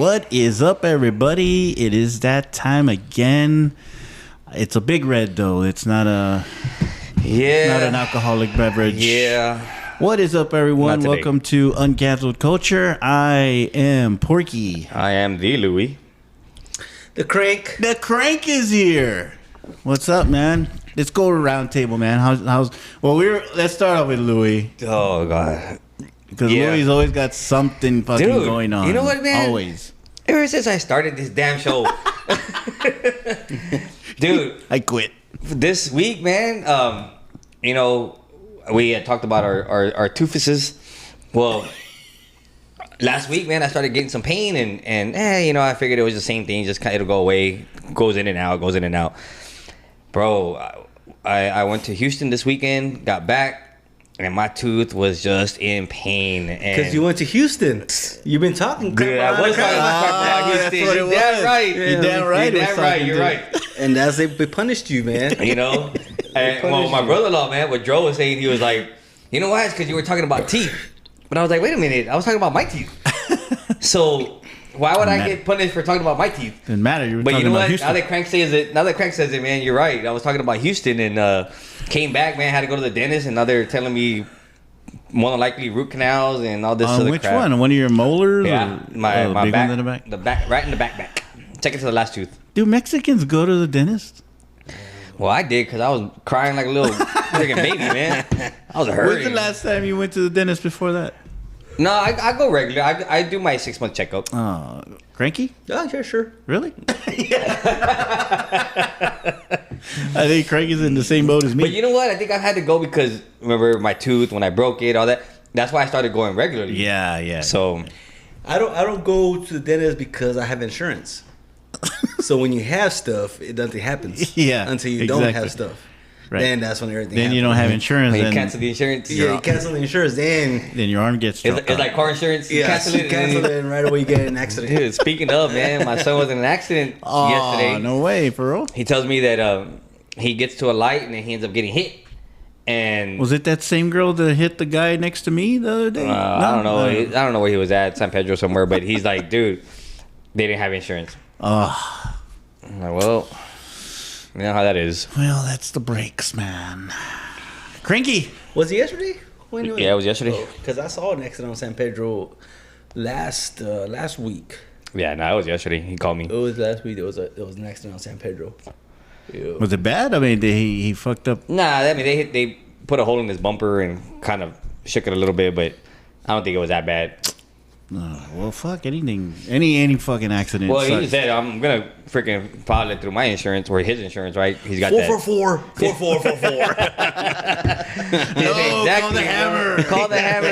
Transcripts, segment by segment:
What is up, everybody? It is that time again. It's a big red, though. It's not a... Yeah. Not an alcoholic beverage. Yeah. What is up, everyone? Welcome to Uncanceled Culture. I am Porky. I am the Louie. The Crank. The Crank is here. What's up, man? Let's go to round table, man. Let's start off with Louie. Oh, God. Because Louie's always got something fucking going on. You know what, man? Always. Ever since I started this damn show. Dude. I quit. This week, man, we had talked about our toofuses. Well, last week, man, I started getting some pain and I figured it was the same thing. Just it'll go away. Goes in and out. Bro, I went to Houston this weekend, got back, and my tooth was just in pain. Because you went to Houston. You've been talking crap. Dude, I was talking about Houston. You're damn right. You're damn right. You're damn right. You're right. And that's they punished you, man. And my brother-in-law, man, what Joe was saying, he was like, you know why? It's because you were talking about teeth. But I was like, wait a minute. I was talking about my teeth. So why would I get punished for talking about my teeth? Didn't matter. You were but talking you know about what? Houston. Now that Crank says it, man, you're right. I was talking about Houston and came back, man, had to go to the dentist, and now they're telling me more than likely root canals and all this other which crap. one? One of your molars? Yeah, or, my big back, one in the back? the back, right in the back. Second to the last tooth. Do Mexicans go to the dentist? Well, I did because I was crying like a little freaking baby, man. I was hurting. When's the last time you went to the dentist before that? No, I go regular. I do my 6-month checkup. Kranky? Oh, yeah, sure. Really? I think Kranky's in the same boat as me. But you know what? I think I've had to go because, remember, my tooth, when I broke it, all that. That's why I started going regularly. Yeah. So I don't go to the dentist because I have insurance. So when you have stuff, nothing happens. Yeah, until you don't have stuff. Right. Then that's when everything Then happens. you don't have insurance. when you Then cancel the insurance. Yeah, you cancel the insurance, then your arm gets struck. It's like car insurance. You yeah, cancel it. cancel it, and right away you get in an accident. Dude, speaking of, man, my son was in an accident yesterday. No way, for real? He tells me that he gets to a light and then he ends up getting hit. And Was it that same girl that hit the guy next to me the other day? I don't know. I don't know where he was at, San Pedro somewhere. But he's like, dude, they didn't have insurance. I'm like, well, you know how that is. Well, that's the breaks, man. Kranky. Was it yesterday? When Yeah, it was yesterday. Because I saw an accident on San Pedro last week. Yeah, no, it was yesterday. He called me. It was last week. There was an accident on San Pedro. Yeah. Was it bad? I mean, he fucked up. Nah, I mean, they put a hole in his bumper and kind of shook it a little bit, but I don't think it was that bad. Well, fuck anything. Any fucking accident. Well, he sucks. just said, I'm going to freaking file it through my insurance or his insurance, right? He's got 444. No, exactly. Call the hammer. Call the hammer.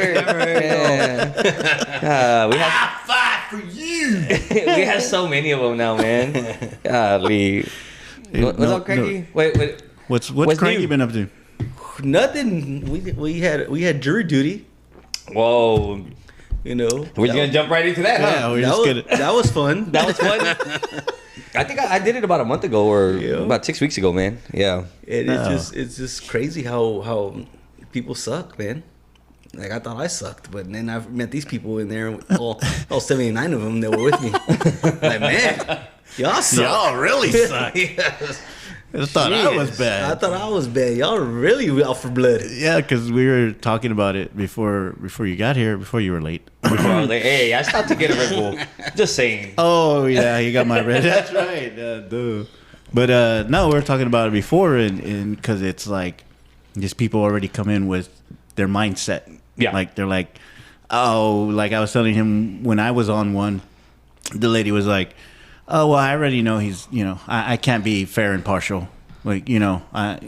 We have five for you. we have so many of them now, man. Golly. What's up, Kranky? Wait. What's new? Kranky been up to? Nothing. We had jury duty. Whoa. You know, We're going to jump right into that, huh? That was fun. That was fun. I think I did it about a month ago or about 6 weeks ago, man. Yeah. It's just crazy how people suck, man. Like, I thought I sucked, but then I've met these people in there, all 79 of them that were with me. Like, man, y'all suck. Y'all really suck. Yes. I thought I was bad. I thought I was bad. Y'all really out for blood. Yeah, because we were talking about it before you got here, before you were late. Before I was like, hey, I stopped to get a Red Bull. Just saying. Oh, yeah, you got my red. That's right. Dude. But no, we were talking about it before, and because it's like, these people already come in with their mindset. Yeah. Like, they're like, oh, like I was telling him when I was on one, the lady was like, oh, well, I already know he's, I can't be fair and partial. Like, I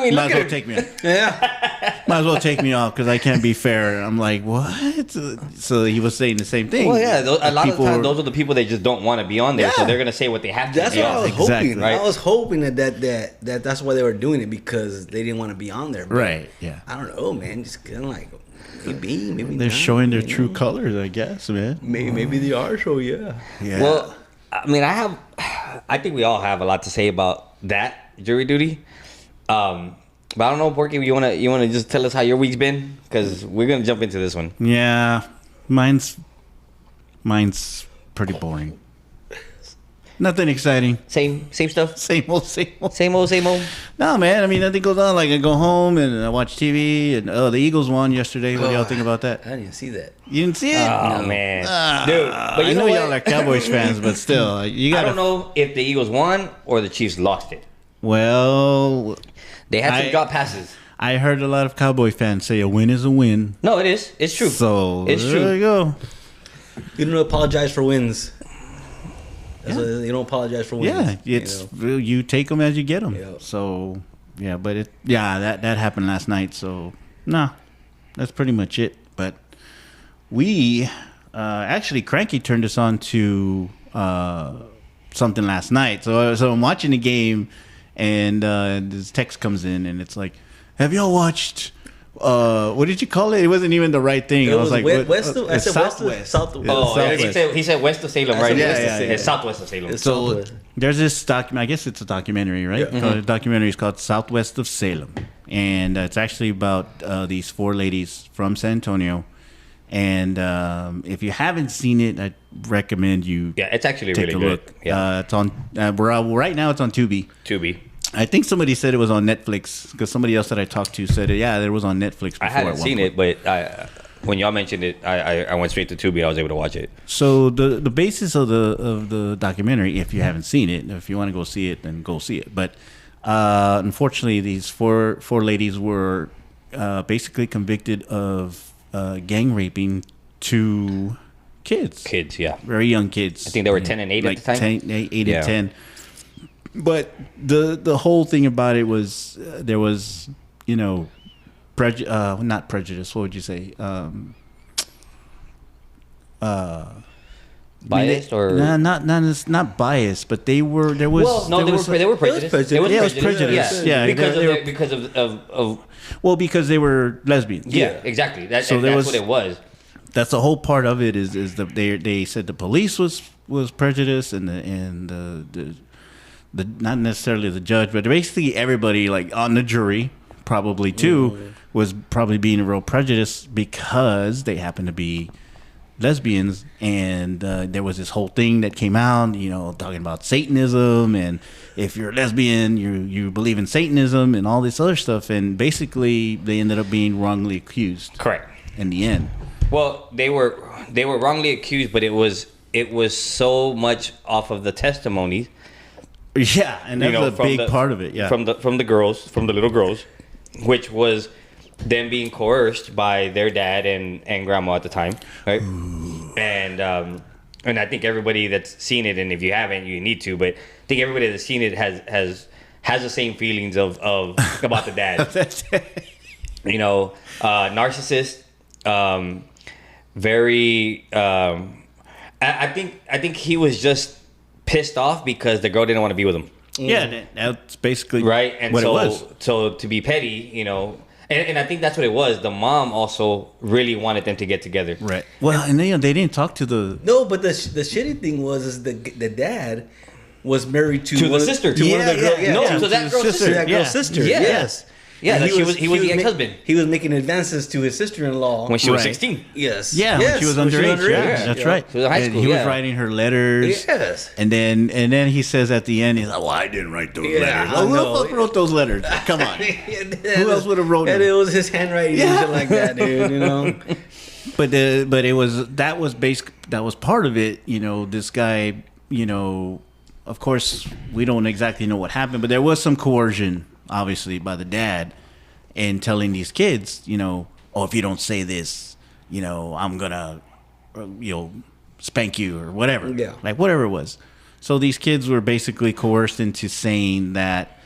mean, might look as well at take me off. Yeah. Might as well take me off because I can't be fair. I'm like, what? So he was saying the same thing. Well, yeah, a lot of the time, those are the people that just don't want to be on there, so Yeah. they're going to say what they have to That's be what I on. was Exactly. hoping. Right. I was hoping that that's why they were doing it, because they didn't want to be on there. But Right, yeah. I don't know, man. Just kind of like, maybe They're not, showing their you true know? colors, I guess, man. Maybe they are, so yeah. Yeah. Well, I mean, I think we all have a lot to say about that jury duty. But I don't know, Porky, you wanna just tell us how your week's been? Because we're gonna jump into this one. Yeah, mine's pretty boring. Nothing exciting. Same stuff. Same old, same old. Same old. No, man. I mean, nothing goes on. Like, I go home and I watch TV, and the Eagles won yesterday. What do y'all think about that? I didn't even see that. You didn't see it? Oh, man. Dude, but I know y'all are Cowboys fans, but still, you got. I don't know if the Eagles won or the Chiefs lost it. Well, They had some drop passes. I heard a lot of Cowboy fans say a win is a win. No, it is. It's true. So it's true. There you go. You don't apologize for wins. You don't apologize for wins. Yeah, it's you take them as you get them. Yeah. So yeah, but that happened last night. So no, that's pretty much it. But we actually Kranky turned us on to something last night. So I'm watching the game, and this text comes in, and it's like, "Have y'all watched?" What did you call it? It wasn't even the right thing. It I was like, west of, I said Southwest. Southwest. Oh, Southwest. he said west of Salem, right? Yeah. It's southwest of Salem. It's So Southwest. there's this document. I guess it's a documentary, right? The documentary is called "Southwest of Salem," and it's actually about these 4 ladies from San Antonio. And if you haven't seen it, I recommend you. Yeah, it's actually take really a good. look. Yeah, It's on. Right now, it's on Tubi. Tubi. I think somebody said it was on Netflix because somebody else that I talked to said, "Yeah, it was on Netflix." Before I hadn't seen it, but when y'all mentioned it, I went straight to Tubi. I was able to watch it. So the basis of the documentary, if you haven't seen it, if you want to go see it, then go see it. But unfortunately, these four ladies were basically convicted of gang raping 2 kids. Kids, yeah. Very young kids. I think they were 10 and 8 at the time. 8 Yeah. and 10. But the whole thing about it was there was, not prejudice. What would you say? Biased or not biased, but they were. There was. well, no, they were prejudiced. It was prejudice. Yeah, because of well, because they were lesbians. yeah, exactly. That's So there what was- it was. That's the whole part of it. Is that they said the police was prejudiced and the not necessarily the judge, but basically everybody like on the jury probably too was probably being real prejudiced because they happened to be lesbians, and there was this whole thing that came out, talking about Satanism, and if you're a lesbian, you believe in Satanism and all this other stuff, and basically they ended up being wrongly accused. Correct. In the end. Well, they were wrongly accused, but it was so much off of the testimonies. Yeah, and that's a big part of it. Yeah, from the little girls, which was them being coerced by their dad and grandma at the time, right? Ooh. And I think everybody that's seen it, and if you haven't, you need to. But I think everybody that's seen it has the same feelings of about the dad. Narcissist, very. I think he was just pissed off because the girl didn't want to be with him. Yeah, that's basically right. And what so, it was. So to be petty, and I think that's what it was. The mom also really wanted them to get together. Right. Well, and they didn't talk to the. No, but the shitty thing was the dad was married to the sister. To one of the girls. Yeah. No, to that girl's sister. That girl's sister. Yeah. Yes. Yeah, he was the ex-husband. He was making advances to his sister-in-law when she was 16. Yes. Yeah, when she was underage. Yeah, that's right. She was in high school. And he was writing her letters. Yes. And then he says at the end, he's like, "Well, I didn't write those letters. Who the fuck wrote those letters? Come on. Who else would have wrote them? And it was his handwriting and shit like that, dude. But it was that was part of it. This guy. Of course, we don't exactly know what happened, but there was some coercion, obviously, by the dad, in telling these kids, if you don't say this, I'm gonna, spank you or whatever. Yeah. Like whatever it was. So these kids were basically coerced into saying that,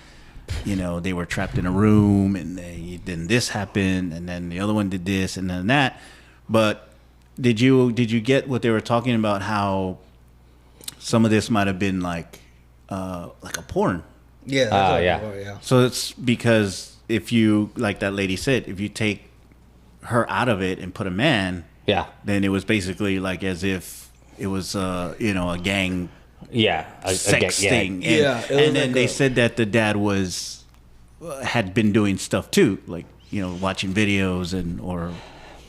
they were trapped in a room and then this happened and then the other one did this and then that. But did you get what they were talking about? How some of this might have been like a porn. Yeah. Yeah. So it's because if you, like that lady said, if you take her out of it and put a man, then it was basically like as if it was a gang sex thing. And then they said that the dad had been doing stuff too, like watching videos or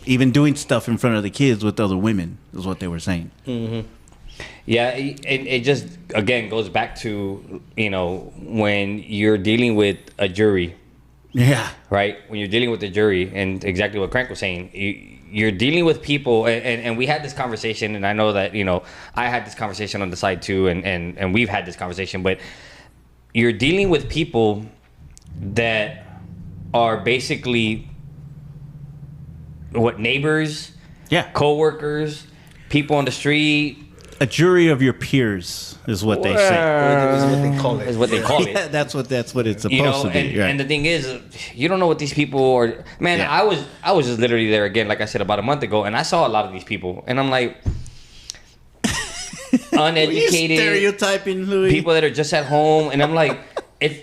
even doing stuff in front of the kids with other women is what they were saying. Mm-hmm. Yeah, it just again goes back to, you know, when you're dealing with a jury, Yeah. right? When you're dealing with the jury, and exactly what Crank was saying, you're dealing with people, and we had this conversation, and I know that, you know, I had this conversation on the side too, and we've had this conversation, but you're dealing with people that are basically neighbors, Yeah. co-workers, people on the street. A jury of your peers is what they say. Is what they call it. Is what they call Yeah, it. that's what it's supposed You know, to be. and, Right. and the thing is, you don't know what these people are. Man, Yeah. I was just literally there again, like I said, about a month ago, and I saw a lot of these people, and I'm like, You uneducated stereotyping, Louis. people that are just at home, and I'm like,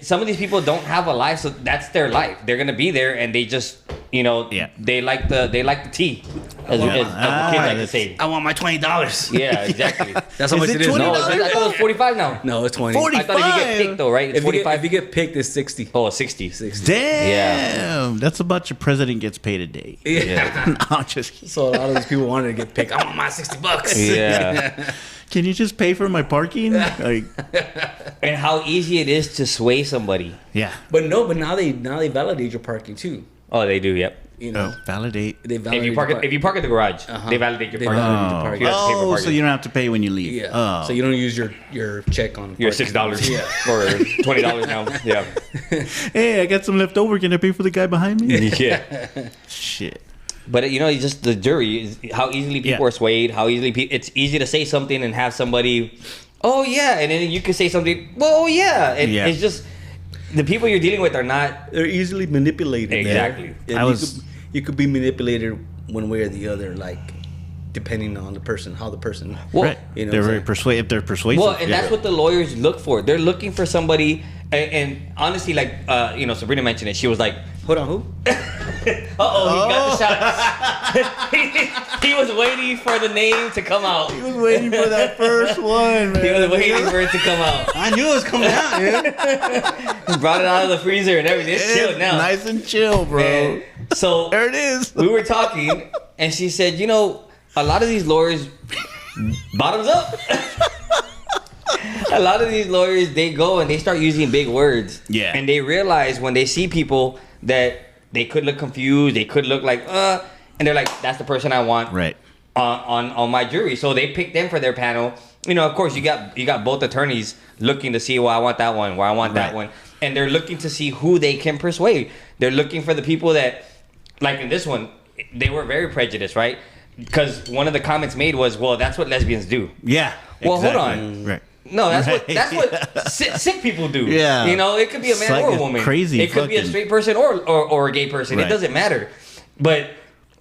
some of these people don't have a life, so that's their life. They're gonna be there, and they just, you know, Yeah. they like the tea, as the kids like to say. I want my $20. Yeah, exactly. That's how Is much it it is. $20? No, No, I thought it was 45 now. no, it's 20. 40. I thought if you get picked though, right? It's If you, get, 45. if you get picked, it's 60. Oh, 60. 60. Damn, that's about your president gets paid a day. Yeah. No, I'm just kidding. So a lot of these people wanted to get picked. I want my $60. Yeah. Can you just pay for my parking? Like, And how easy it is to sway somebody. yeah. But now they validate your parking too. Oh, they do. Yep. You know, Validate. they If validate you park your it, if you park at the garage, they validate your They parking. validate the Oh, parking. You have to pay for parking. so you don't have to pay when you leave. Yeah. Oh. So you don't use your check on You're parking. $6 Yeah. or $20 now. Yeah. Hey, I got some left over. Can I pay for the guy behind me? Yeah. Shit. But you know, it's just the jury is how easily people Yeah. are swayed. How easily it's easy to say something and have somebody, oh yeah, and then you can say something, well, oh yeah. And Yeah. it's just the people you're dealing with are not. They're easily manipulated. Exactly. And you could be manipulated one way or the other, like depending on the person, how the person. Well, Right. You know They're what very I'm persuasive. They're persuasive. Well, and yeah. that's what the lawyers look for. They're looking for somebody, and honestly, like you know, Sabrina mentioned it. She was like, Hold on, who? he got the shots. he was waiting for the name to come out. He was waiting for that first one, man. He was waiting for it to come out. I knew it was coming out, man. He brought it out of the freezer and everything. It's chilled now. Nice and chill, bro. And so There it is. we were talking, and she said, you know, a lot of these lawyers, bottoms up. A lot of these lawyers, they go and they start using big words. Yeah. And they realize when they see people that they could look confused, they could look like, and they're like, that's the person I want Right. on my jury. So they pick them for their panel. You know, of course, you got both attorneys looking to see, well, I want that one, well, I want that Right. one. And they're looking to see who they can persuade. They're looking for the people that, like in this one, they were very prejudiced, right? Because one of the comments made was, well, that's what lesbians do. Yeah. Well, hold exactly. on. Right. No, that's Right. what sick people do. Yeah. You know, it could be a man It's like or a a woman. crazy It could be a fucking- straight person or a gay person. Right. It doesn't matter. But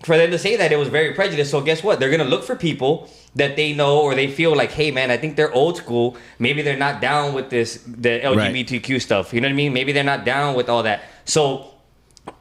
for them to say that, it was very prejudiced. So guess what? They're going to look for people that they know or they feel like, hey, man, I think they're old school. Maybe they're not down with the LGBTQ stuff. You know what I mean? Maybe they're not down with all that. So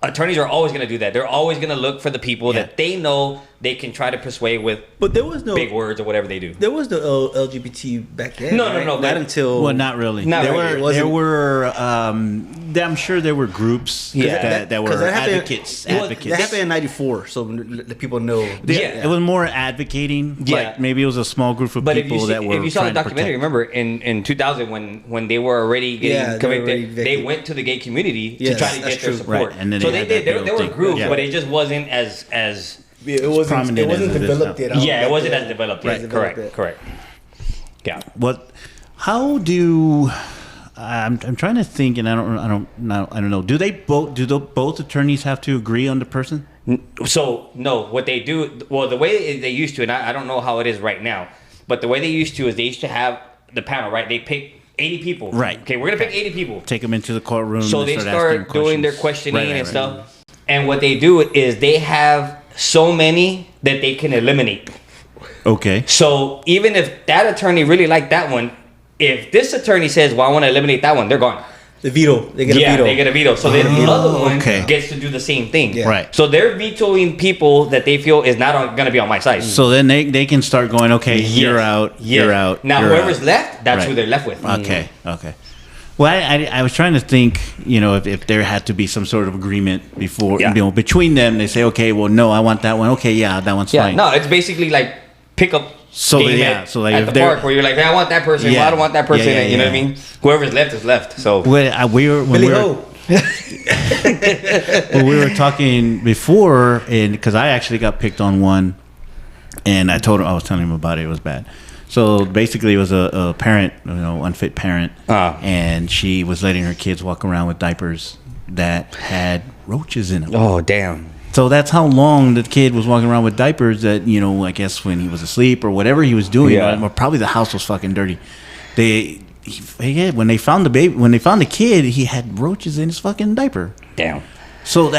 attorneys are always going to do that. They're always going to look for the people Yeah. that they know they can try to persuade with But there was no big words or whatever they do. There was no LGBT back then. No, no, right? no, Not but- until. Well, not really. Not there really. were. There were. I'm sure there were groups Yeah. that were 'cause that happened- advocates. Well, advocates. That happened in '94, so the people know. Yeah. It was more advocating. Yeah. Like maybe it was a small group of But if people that were. if you saw the trying to documentary, protect. remember in 2000 when they were already getting Yeah, they were convicted, already they evicted. went to the gay community to Yes, try to that's get their true. support. Right, and then so they they had did. that There little were thing. groups, Yeah. but it just wasn't as It wasn't. prominent It wasn't as it is developed now. yet. yeah, it wasn't as developed Right, yet. developed Correct, yet. correct. Yeah. What? How do? I'm trying to think, and I don't know. Do both attorneys have to agree on the person? So no, what they do, well, the way they used to, and I don't know how it is right now, but the way they used to is they used to have the panel, right? They pick 80 people. Right. Okay, we're gonna pick 80 people. Take them into the courtroom. So and they asking start doing their questions. questioning Right, and right. stuff. And what they do is they have so many that they can eliminate. Okay. So even if that attorney really liked that one, if this attorney says, well, I want to eliminate that one, they're gone. The veto. They get a Yeah, veto. they get a veto. So then the other one okay. gets to do the same thing. Yeah. Right. So they're vetoing people that they feel is not going to be on my side. So then they can start going. Okay, you're Yes. out. Yes. You're out. Now you're whoever's out. left, that's Right. who they're left with. Okay. Okay. Well, I was trying to think, if there had to be some sort of agreement before, Yeah. between them. They say, okay, well, no, I want that one. Okay, yeah, that one's Yeah. fine. No, it's basically like pick up So game yeah, at, so like at if the they're park where you're like, hey, I want that person. Yeah. Well, I don't want that person. Yeah, yeah, You know yeah. what I mean? Whoever's left is left. So when we were Billy Ho. when we were talking before, and because I actually got picked on one, and I was telling him about it. It was bad. So basically, it was a parent, unfit parent, and she was letting her kids walk around with diapers that had roaches in them. oh damn. So that's how long the kid was walking around with diapers. That I guess when he was asleep or whatever he was doing, Yeah. or probably the house was fucking dirty. When they found the kid, he had roaches in his fucking diaper. Damn. So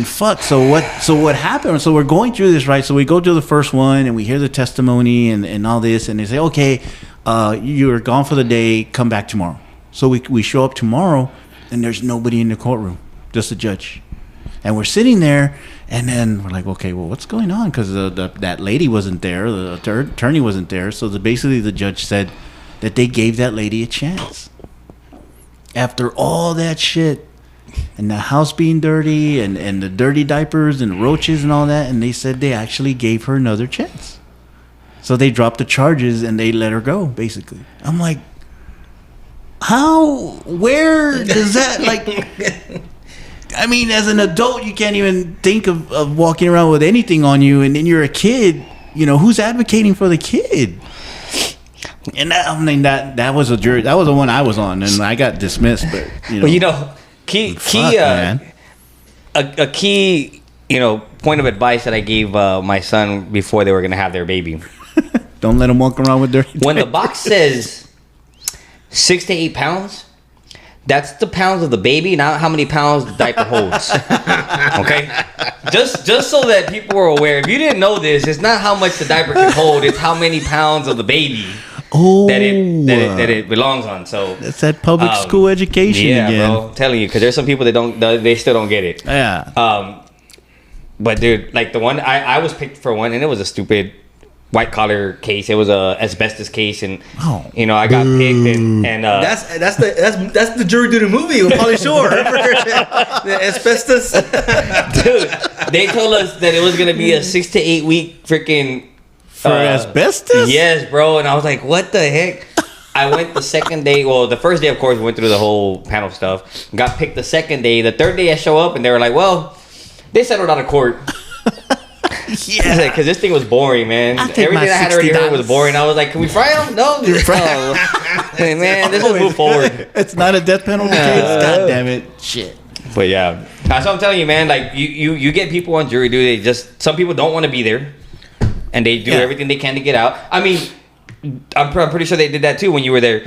fuck. So what happened? So we're going through this, right? So we go to the first one and we hear the testimony and all this, and they say, okay, you're gone for the day. Come back tomorrow. So we show up tomorrow, and there's nobody in the courtroom, just the judge. And we're sitting there, and then we're like, okay, well, what's going on? Because that lady wasn't there, the attorney wasn't there. So basically, the judge said that they gave that lady a chance after all that shit. And the house being dirty and the dirty diapers and roaches and all that. And they said they actually gave her another chance. So they dropped the charges and they let her go, basically. I'm like, where does that, as an adult, you can't even think of walking around with anything on you. And then you're a kid, who's advocating for the kid? And that was a jury. That was the one I was on. And I got dismissed, but, Key, man. a key, point of advice that I gave my son before they were gonna have their baby. Don't let them walk around with dirty When the diapers. box says 6 to 8 pounds, that's the pounds of the baby, not how many pounds the diaper holds. Okay, just so that people are aware. If you didn't know this, it's not how much the diaper can hold; it's how many pounds of the baby. That it belongs on. So That's that public school education yeah, again. bro. I'm telling you, because there's some people they still don't get it. Yeah. But dude, like the one I was picked for one, and it was a stupid white collar case. It was a asbestos case, and I got picked, and That's the jury to the movie with Pauly Shore. Remember? The asbestos. dude, they told us that it was gonna be a 6 to 8 week freaking. For asbestos? Yes, bro. And I was like, what the heck? I went the second day. Well, the first day, of course, we went through the whole panel stuff. Got picked the second day. The third day, I show up, and they were like, well, they settled out of court. Yeah. Because this thing was boring, man. Everything I had already heard was boring. I was like, can we fry them? No. Hey, man, let's just move forward. It's not a death penalty case? God damn it. Shit. But yeah. That's what I'm telling you, man. Like, you get people on jury duty. Some people don't want to be there. And they do everything they can to get out. I mean, I'm pretty sure they did that too when you were there.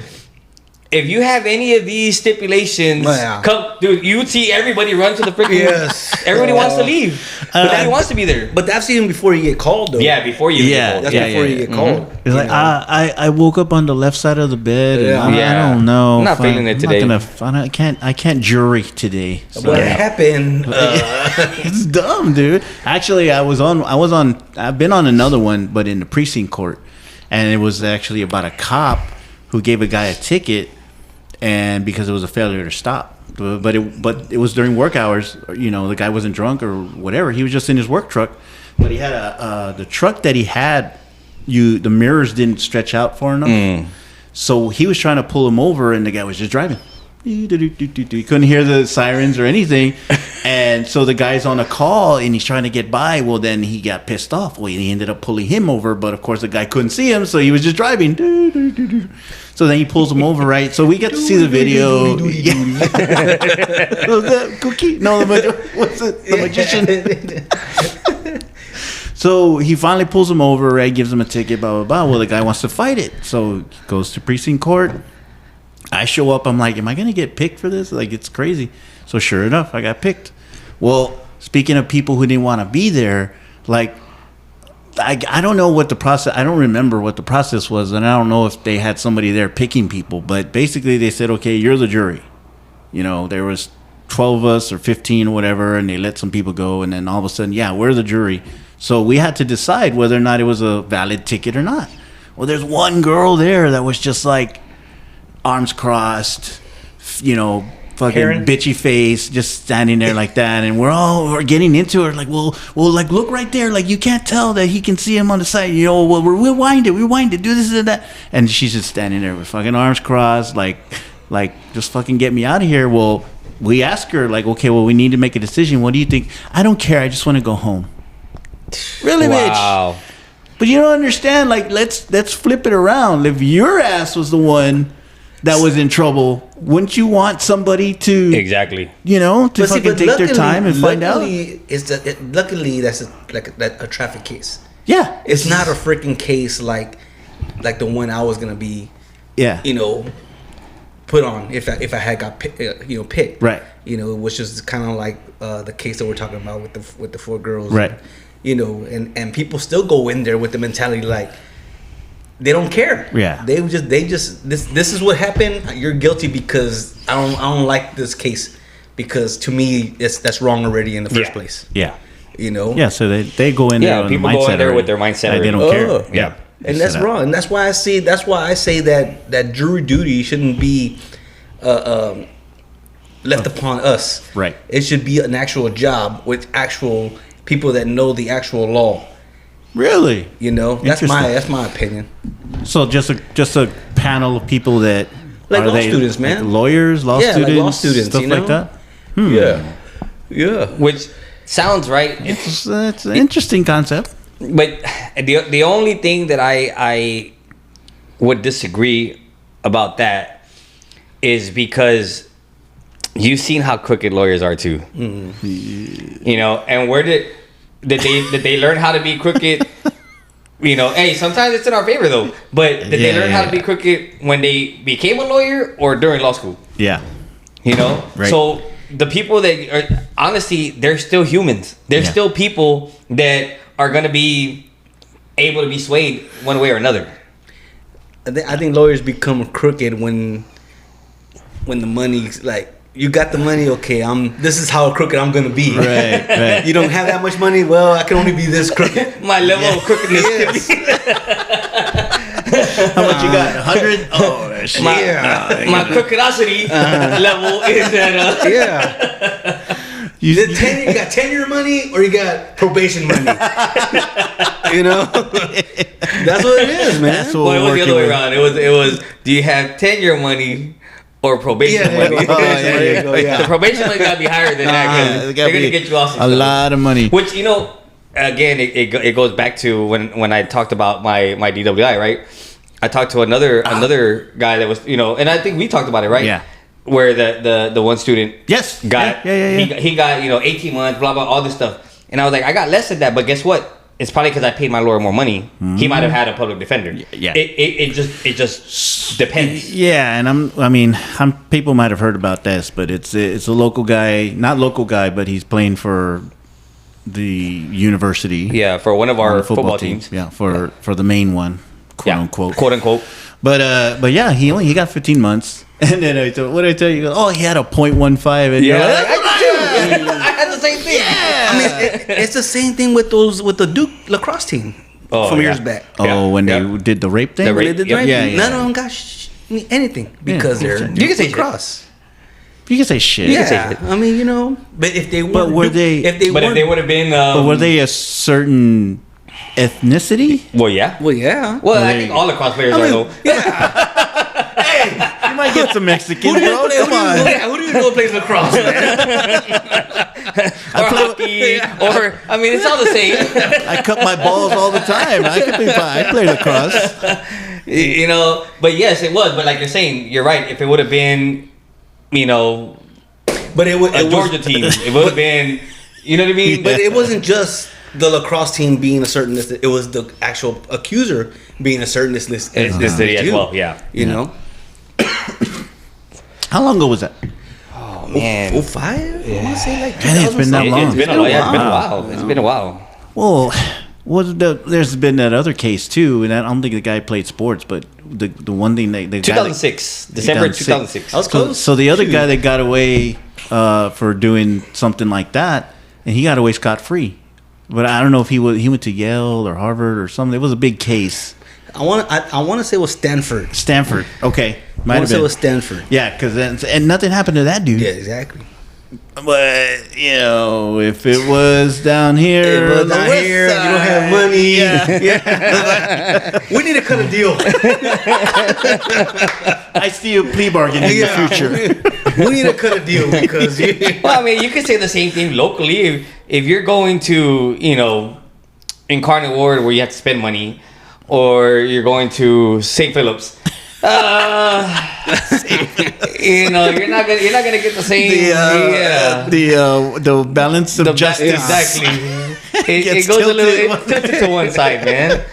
If you have any of these stipulations, come, dude, you would see everybody run to the freaking. Yes. Everybody wants to leave. But nobody wants to be there. But that's even before you get called, though. Yeah, before you get called. That's before you get called. It's like, I woke up on the left side of the bed. And Yeah. I don't know. I'm not feeling it today. I can't jury today. So. What happened? It's dumb, dude. Actually, I've been on another one, but in the precinct court. And it was actually about a cop who gave a guy a ticket, and because it was a failure to stop. But it was during work hours. The guy wasn't drunk or whatever. He was just in his work truck. But he had the truck that he had, the mirrors didn't stretch out far enough. So he was trying to pull him over, and the guy was just driving. He couldn't hear the sirens or anything. And so the guy's on a call, and he's trying to get by. Well, then he got pissed off. Well, he ended up pulling him over, but of course the guy couldn't see him, so he was just driving. So then he pulls him over, right? So we get to see the video. Was that Cookie? No, what's it? The magician. So he finally pulls him over, right? Gives him a ticket, blah, blah, blah. Well, the guy wants to fight it. So he goes to precinct court. I show up. I'm like, am I going to get picked for this? Like, it's crazy. So sure enough, I got picked. Well, speaking of people who didn't want to be there, like, I don't know what the process, I don't remember what the process was, and I don't know if they had somebody there picking people, but basically they said, okay, you're the jury. There was 12 of us or 15 or whatever, and they let some people go, and then all of a sudden, yeah, we're the jury. So we had to decide whether or not it was a valid ticket or not. Well, there's one girl there that was just like arms crossed, fucking Karen? bitchy face, just standing there like that, and we're getting into it. Like, well, like look right there. Like you can't tell that he can see him on the side. You know, well, rewind it, do this and that. And she's just standing there with fucking arms crossed, like just fucking get me out of here. Well, we ask her like, okay, well, we need to make a decision. What do you think? I don't care. I just want to go home. Really, Wow. bitch. But you don't understand. Like, let's flip it around. If your ass was the one that was in trouble, wouldn't you want somebody to Exactly. you know, to But see, fucking but take their time and find out? Luckily, that's a traffic case. Yeah, It's not a freaking case like the one I was gonna be, yeah, you know, put on if I had got picked. Right. You know, which is kind of like the case that we're talking about with the 4 girls. Right. You know, and people still go in there with the mentality like they don't care. Yeah. They just this is what happened. You're guilty because I don't like this case because to me that's wrong already in the first place. yeah, You know. yeah. So they go in there. Yeah, on people the go in mindset there already. with their mindset Like, they don't already. care. Oh. Yeah, And that's wrong. And that's why I say that jury duty shouldn't be left upon us. Right. It should be an actual job with actual people that know the actual law. Really? You know, that's Interesting. my opinion. So just a panel of people that Like are law they, students, man. like laws, law Yeah, like students, law students, stuff you like know? that. Yeah. Which sounds right. It's an interesting concept. But the only thing that I would disagree about that is because you've seen how crooked lawyers are too. Mm-hmm. You know, and where did they learn how to be crooked? You know, hey, sometimes it's in our favor though. But did they learn how to be crooked when they became a lawyer or during law school? Yeah. You know, Right. so the people that are honestly, they're still humans. They're Yeah. still people that are gonna be able to be swayed one way or another. I think lawyers become crooked when the money's like, you got the money, okay, this is how crooked I'm gonna be. Right. Right. You don't have that much money, well, I can only be this crooked. My level of crookedness. Yes. How much you got? 100? Oh, shit. My crookedosity level is at Yeah. You, You got tenure money or you got probation money. You know? That's what it is, man. That's what well, it was we're the other way working around. It was do you have tenure money or probation Yeah, money? oh, yeah, there you go, yeah. The probation money gotta be higher than that it because gotta they're gonna be get you off some a stuff. lot of money. Which, you know, again, it goes back to when I talked about my DWI, right? I talked to another guy that was, you know, and I think we talked about it, right? Yeah. Where the one student Yes. got Yeah. He got, you know, 18 months, blah blah, all this stuff, and I was like, I got less than that, but guess what? It's probably because I paid my lawyer more money. He might have had a public defender. Yeah. It just depends. Yeah, and people might have heard about this, but it's a local guy, not local guy, but he's playing for the university. Yeah, for one of our on the football teams. Yeah, for the main one, quote unquote. quote unquote. But yeah, he got 15 months, and then what did I tell you? He goes, oh, he had a .15, and you're Yeah, like, I did too. I had the same thing. I mean, it's the same thing with the Duke lacrosse team from years back. oh, Yeah. when they Yeah. did the rape thing. The When rape- they did the yeah, rape, yeah. none of them got anything because they're You can say shit. lacrosse. You can say shit. can say Yeah, shit. I mean, you know, but if they But weren't were Duke- they- if they But if weren't, they would have been, But were they a certain ethnicity? well, yeah. well, yeah. Well, I think all lacrosse players I are mean, though. yeah. You might get some Mexicans, bro. Come on. Who do you know plays lacrosse, man? Or hockey, or I mean, it's all the same. I cut my balls all the time. I play lacrosse. You know, but yes, it was. But like you're saying, you're right. If it would have been, you know, But it a Georgia team, it would have been. You know what I mean? But it wasn't just the lacrosse team being a certain ethnicity. It was the actual accuser being a certain ethnicity. This city as well. Yeah. You know? How long ago was that? Oh man. 05? I want to say like Man, it's been that 2000 long. It's been a while. It's been a while. Well, there's been that other case too, and I don't think the guy played sports, but the one thing the guy 2006, December 2006. I was close. So the other Shoot. guy that got away for doing something like that, and he got away scot free. But I don't know if he went to Yale or Harvard or something. It was a big case. I want to say it was Stanford. Stanford. Okay. Might have It been. was Stanford. Yeah, because and nothing happened to that dude. Yeah, exactly. But if it was down here, It was on the down west here, side, you don't have money. Yeah. We need to cut a deal. I see a plea bargain in the future. We need to cut a deal because Well, I mean, you could say the same thing locally. If you're going to, Incarnate Ward where you have to spend money, or you're going to St. Philip's, you're not gonna get the same. The balance of justice. Exactly. It Gets goes a little. tilted. It tilted to one side, man.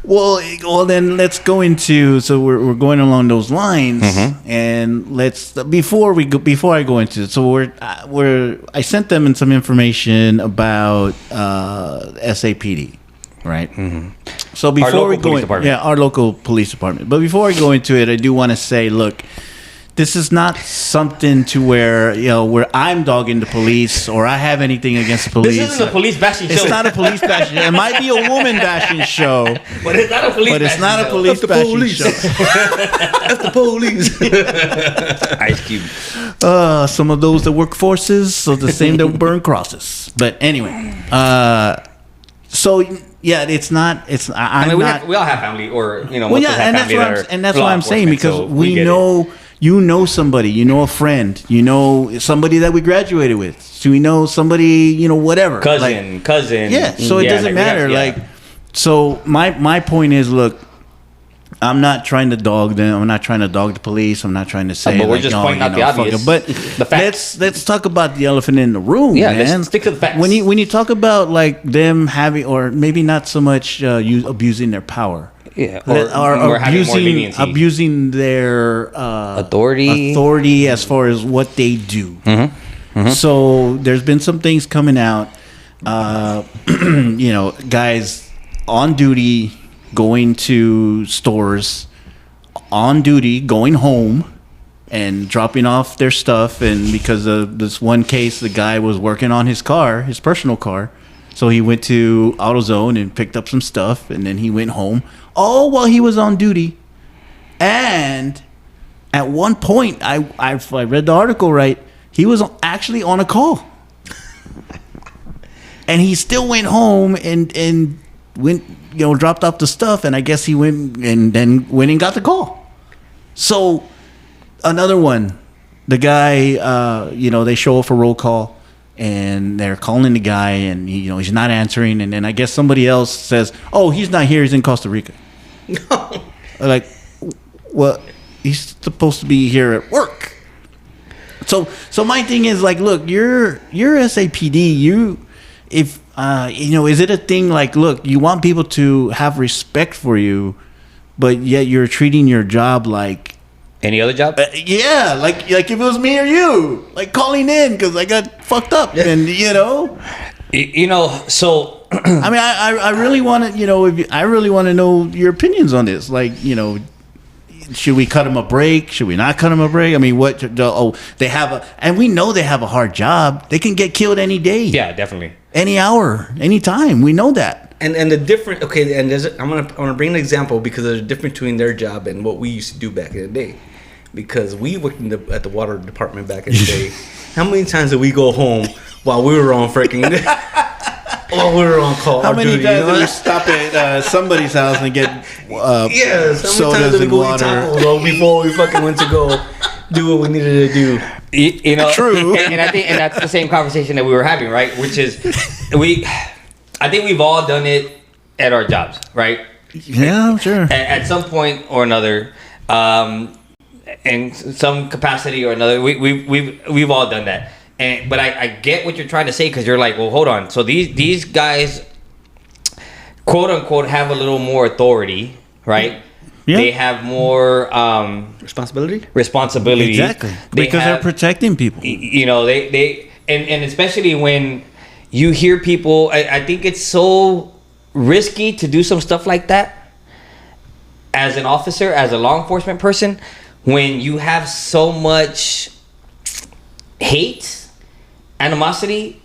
Well, then let's go into. So we're going along those lines, and before I go into it. So I sent them some information about SAPD, right? Mm-hmm. So before we go, our local police department. But before I go into it, I do want to say, look, this is not something to where I'm dogging the police or I have anything against the police. This isn't a police bashing show. It's not a police bashing. It might be a woman bashing show, but it's not a police. But it's not a police bashing show. F the police. Ice Cube. Some of those that work forces, so the same that burn crosses. But anyway, so yeah, it's not. It's I'm not. We all have family, or Well, yeah, and that's what I'm saying because we know. You know somebody, a friend, somebody that we graduated with. So we know somebody, whatever. Cousin. Yeah, so it doesn't matter. So my point is, look, I'm not trying to dog them. I'm not trying to dog the police. I'm not trying to say. But we're just pointing out the obvious. But the facts. Let's talk about the elephant in the room. Yeah, man. let's stick to the facts. When you talk about them having, or maybe not so much abusing their power. Yeah, or abusing their authority as far as what they do. Mm-hmm. Mm-hmm. So there's been some things coming out. Guys on duty going to stores, on duty going home, and dropping off their stuff. And because of this one case, the guy was working on his personal car. So he went to AutoZone and picked up some stuff, and then he went home, all while he was on duty. And at one point, I read the article right, he was actually on a call. And he still went home and went, dropped off the stuff, and I guess he went and got the call. So another one, the guy, they show up for roll call. And they're calling the guy, and he's not answering. And then I guess somebody else says, "Oh, he's not here. He's in Costa Rica." No. Like, well, he's supposed to be here at work. So my thing is like, look, you're SAPD. Is it a thing like, look, you want people to have respect for you, but yet you're treating your job like. Any other job? Yeah, like if it was me or you, like calling in because I got fucked up, and So I mean, I really want to, I really want to know your opinions on this. Like, should we cut them a break? Should we not cut them a break? I mean, they have and we know they have a hard job. They can get killed any day. Yeah, definitely. Any hour, any time. We know that. And the difference, okay, and I'm gonna bring an example because there's a difference between their job and what we used to do back in the day. Because we worked at the water department back in the day. How many times did we go home while we were on freaking while we were on call? How many times did we stop at somebody's house and get sodas and water tacos before we fucking went to go do what we needed to do? True. And I think that's the same conversation that we were having, right? Which is I think we've all done it at our jobs, right? Yeah, sure. At some point or another. In some capacity or another, we've all done that. But I get what you're trying to say, because you're like, well, hold on. So these guys, quote unquote, have a little more authority, right? Yeah. They have more responsibility. Exactly. Because they're protecting people. They and especially when you hear people, I think it's so risky to do some stuff like that as an officer, as a law enforcement person, when you have so much hate, animosity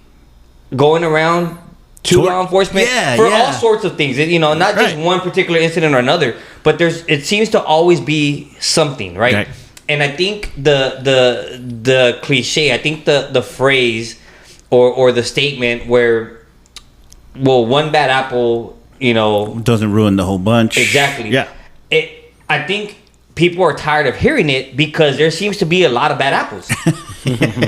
going around to law enforcement for all sorts of things. You know, not just one particular incident or another, but it seems to always be something, right? And I think the cliche, I think the phrase or the statement where, well, one bad apple, you know, doesn't ruin the whole bunch. Exactly. Yeah. I think people are tired of hearing it because there seems to be a lot of bad apples.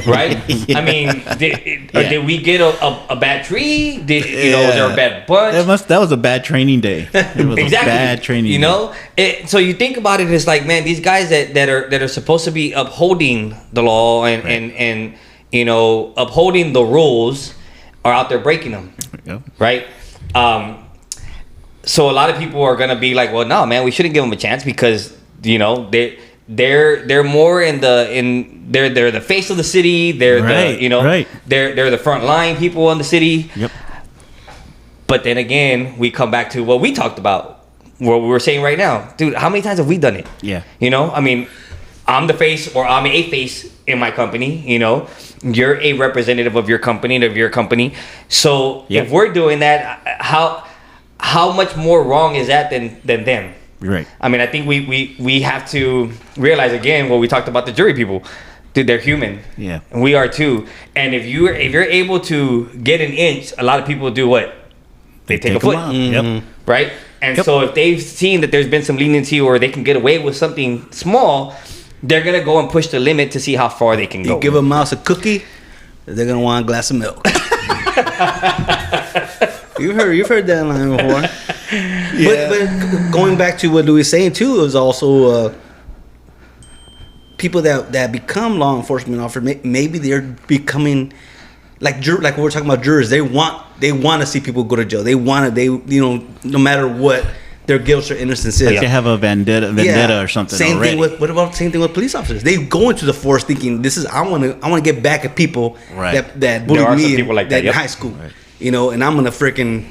Right? Yeah. I mean, did we get a bad tree? Was there a bad bunch? That was a bad training day. It was exactly. a bad training day. So you think about it, it's like, man, these guys that are supposed to be upholding the law and upholding the rules are out there breaking them. Right? So a lot of people are gonna be like, well, no, man, we shouldn't give them a chance because they're more they're the face of the city. They're they're the front line people in the city. Yep. But then again, we come back to what we talked about, what we were saying right now, dude. How many times have we done it? Yeah. I mean, I'm the face, or I'm a face in my company. You're a representative of your company, So if we're doing that, how much more wrong is that than them? Right. I mean, I think we have to realize again what we talked about the jury people. Dude, they're human. Yeah. And we are too. And if you're able to get an inch, a lot of people do what? They take a foot. Yep. Right? And so if they've seen that there's been some leniency or they can get away with something small, they're gonna go and push the limit to see how far they can go. You give a mouse a cookie, they're gonna want a glass of milk. You've heard that line before. Yeah. But going back to what Louis was saying too, is also people that become law enforcement officers. Maybe they're becoming like we're talking about jurors. They want to see people go to jail. No matter what their guilt or innocence is. Like they have a vendetta or something. Same thing with police officers? They go into the force thinking I want to get back at people that bullied me in high school. Right. And I'm gonna freaking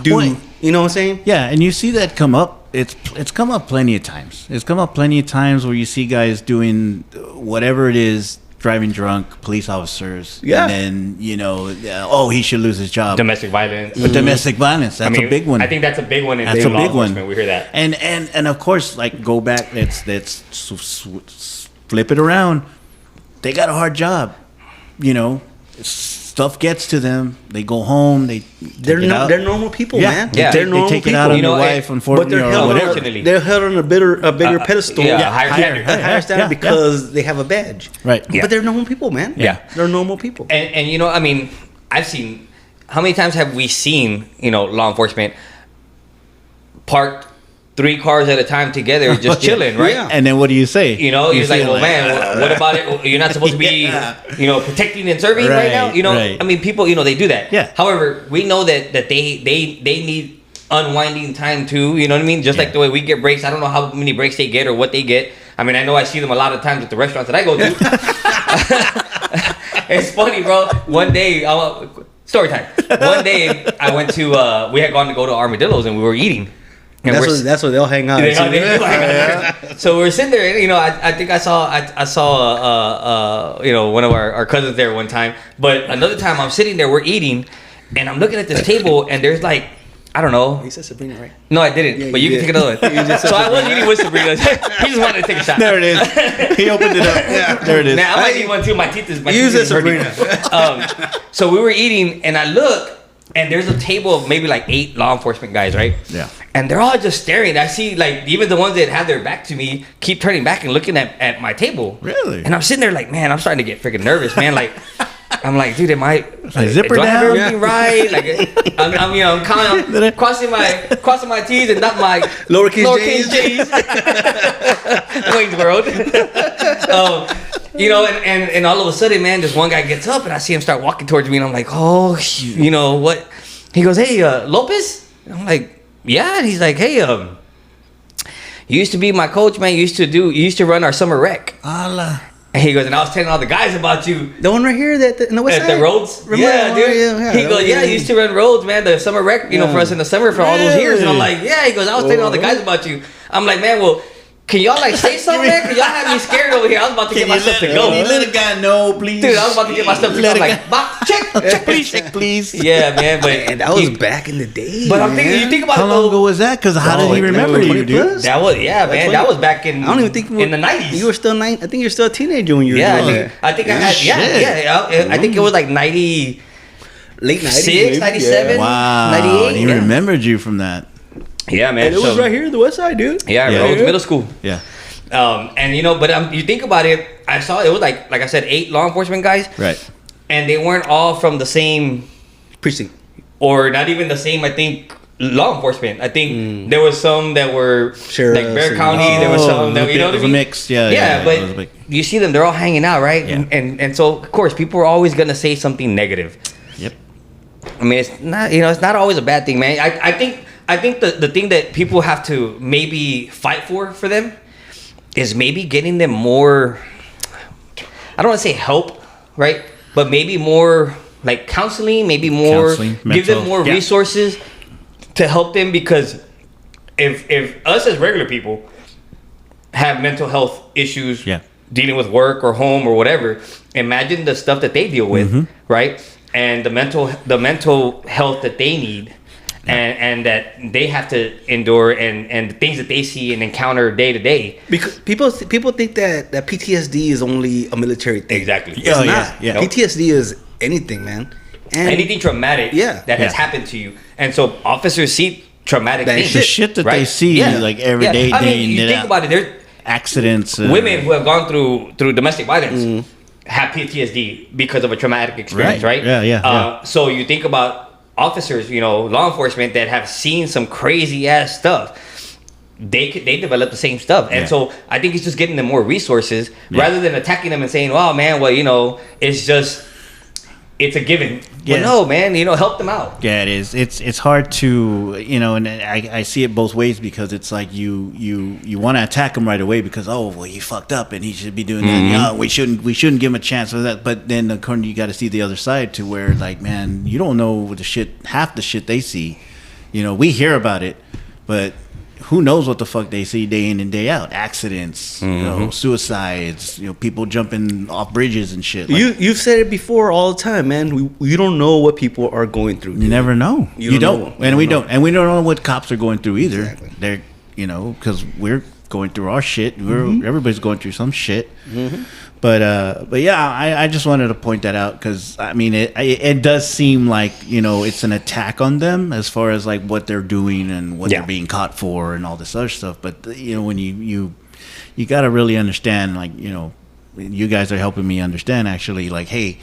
do you know what I'm saying? Yeah, and you see that come up. It's come up plenty of times. It's come up plenty of times where you see guys doing whatever it is, driving drunk, police officers. Yeah. And then, he should lose his job. Domestic violence. But domestic violence, that's a big one. I think that's a big one in that's a law big one. We hear that. And of course, like go back, let's flip it around. They got a hard job. Stuff gets to them. They go home. They're normal people, man. Yeah, they're normal take people. it out on their wife, unfortunately, they're held on a bigger pedestal, higher standard because they have a badge, right? Yeah. But they're normal people, man. Yeah, they're normal people. And I mean, I've seen. How many times have we seen law enforcement parked 3 cars at a time together, just chilling, right? Yeah. And then what do you say? He's like, well, man, what about it? You're not supposed to be, protecting and serving right now. I mean, people, they do that. Yeah. However, we know that they need unwinding time too. You know what I mean? Just like the way we get breaks. I don't know how many breaks they get or what they get. I mean, I know I see them a lot of times at the restaurants that I go to. It's funny, bro. One day, story time. One day, I went to. We had gone to go to Armadillo's and we were eating. And that's where they'll hang out. So we're sitting there, and I think I saw one of our cousins there one time. But another time I'm sitting there, we're eating, and I'm looking at this table, and there's like, I don't know. You said Sabrina, right? No, I didn't. Yeah, but you can take another one. So I wasn't eating with Sabrina. He just wanted to take a shot. There it is. He opened it up. Yeah, there it is. Now I might eat one too. My teeth is. Use it, Sabrina. So we were eating, and I look. And there's a table of maybe like 8 law enforcement guys, right? Yeah. And they're all just staring. I see like even the ones that have their back to me keep turning back and looking at my table. Really? And I'm sitting there like, man, I'm starting to get freaking nervous, man. Like, I'm like, dude, am I zipper do I have down? everything right? Like, I'm kind of crossing my T's and not my lowercase J's. Wayne's World. And all of a sudden, man, this one guy gets up and I see him start walking towards me, and I'm like, oh, what? He goes, hey, Lopez? And I'm like, yeah. And he's like, hey, you used to be my coach, man. You used to run our summer rec. Allah. And he goes, and I was telling all the guys about you. The one right here in the west side? At the roads? Remember dude. Yeah. He goes, yeah, you used to run roads, man. The summer rec, for us in the summer for all those years. And I'm like, yeah. He goes, I was telling all the guys about you. I'm like, man, well, Can y'all like say something, man? Cause y'all have me scared over here. I was about to get myself to go. You let a guy know, please. Dude, I was about to get myself to go. Like, check, please. Check, please. Yeah, man. But And that was back in the day. But I'm thinking, you think about How it long though. ago was that? Because how did he remember you, dude? That was man. That was back in. I don't even think in the 90s. You were still 9. I think you're still a teenager when you were doing that. I think I had. I think it was like 90. Late 90s. 6, 97. Wow. 98, He yeah. remembered you from that. Yeah, man. And it was right here in the West Side, dude. Yeah, Yeah. it was middle school. Yeah. And but you think about it. I saw it was like I said, 8 law enforcement guys. Right. And they weren't all from the same Precinct. or not even the same. I think law enforcement. I think there was some that were Sheriffs like Bear and- County. There was some that it you know what I was a mean. mix. Yeah. Yeah, it was a but big- you see them. They're all hanging out, right? Yeah. And so of course people are always gonna say something negative. Yep. I mean, it's not it's not always a bad thing, man. I think the thing that people have to maybe fight for them is maybe getting them more. I don't want to say help, right? But maybe more like counseling, maybe more Counseling, give them mental- more yeah. resources to help them because if us as regular people have mental health issues, Yeah. dealing with work or home or whatever, imagine the stuff that they deal with, right? And the mental health that they need. And that they have to endure and the things that they see and encounter day to day. Because people think that PTSD is only a military thing. Exactly. It's Oh, not. yeah. PTSD is anything, man. And Anything traumatic Yeah. that has Yeah. happened to you. And so officers see traumatic Bad things. The shit that they right? see like every day, I day mean, in, you day think out. about it, there's Accidents. women who have gone through domestic violence have PTSD because of a traumatic experience, right? Right. Yeah. So you think about officers, law enforcement that have seen some crazy ass stuff. They develop the same stuff, and Yeah. so I think it's just getting them more resources Yeah. rather than attacking them and saying, "Oh man, well it's a given." Yeah. Well, no, man, help them out. Yeah, it is. It's hard to and I see it both ways because it's like you want to attack him right away because he fucked up and he should be doing that. No, we shouldn't give him a chance for that. But then according you got to see the other side to where like man, you don't know half the shit they see. We hear about it, but who knows what the fuck they see day in and day out? Accidents, suicides, people jumping off bridges and shit. Like, you've said it before all the time, man. We don't know what people are going through. you never know. You You don't don't, know. and You we don't don't, and we don't know what cops are going through either. Exactly. They're, because we're going through our shit. Everybody's going through some shit. But yeah, I just wanted to point that out because I mean it does seem like it's an attack on them as far as like what they're doing and what Yeah. they're being caught for and all this other stuff. But when you got to really understand, like you guys are helping me understand actually. Like, hey,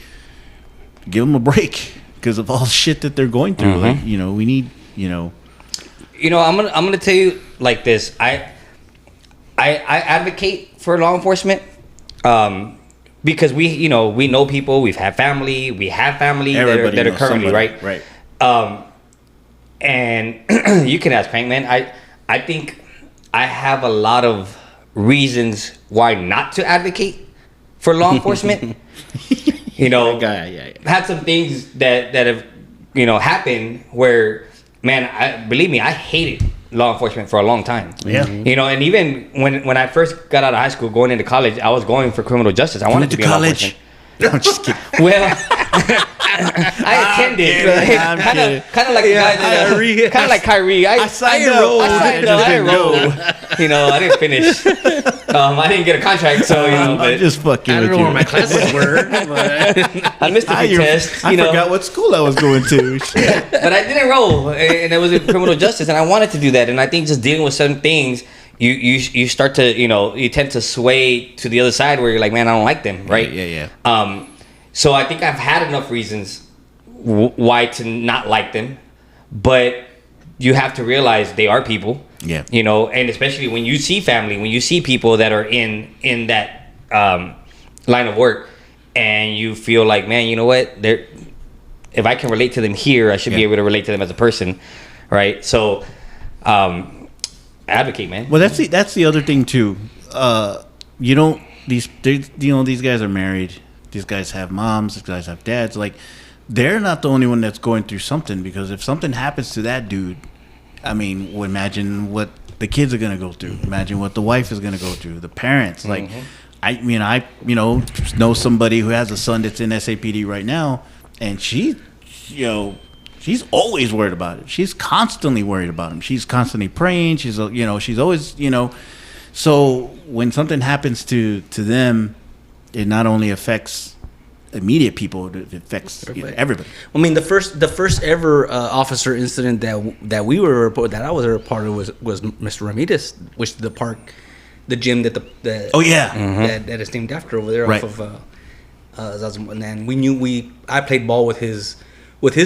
give them a break because of all the shit that they're going through. Like, we need I'm gonna tell you like this. I advocate for law enforcement because we know people. We have family Everybody that are knows currently somebody, right. And you can ask Crank, man. I think I have a lot of reasons why not to advocate for law enforcement. yeah. Had some things that have happened where, man, believe me, I hated law enforcement for a long time. Yeah. And even when I first got out of high school, going into college, I was going for criminal justice. I wanted to be in law college. enforcement. No, I'm just kidding. Well, I attended. I'm kidding. Kind of like the guy that, Kyrie. kind of like Kyrie. I signed up. up. I signed I up. just I didn't enrolled. I didn't finish. I didn't get a contract, so I'm but just fucking I with don't know you. where my classes were, but I missed a few tests. I forgot what school I was going to. Shit. But I did enroll, and it was in criminal justice, and I wanted to do that. And I think just dealing with certain things, you start to you tend to sway to the other side where you're like, man, I don't like them, right? Yeah. So I think I've had enough reasons why to not like them, but you have to realize they are people. Yeah. And especially when you see family, when you see people that are in that line of work, and you feel like, man, you know what? If I can relate to them here, I should be able to relate to them as a person, right? So, advocate, man. Well, that's the other thing too. These guys are married. These guys have moms. These guys have dads. Like, they're not the only one that's going through something because if something happens to that dude, I mean, imagine what the kids are gonna go through. Imagine what the wife is gonna go through. The parents, like, I mean, I know somebody who has a son that's in SAPD right now, and she's always worried about it. She's constantly worried about him. She's constantly praying. She's always So when something happens to them, it not only affects immediate people, it affects everybody. I mean, the first ever officer incident that we were that I was a part of was Mr. Ramirez, which the gym that that is named after over there right. off of and then I played ball with his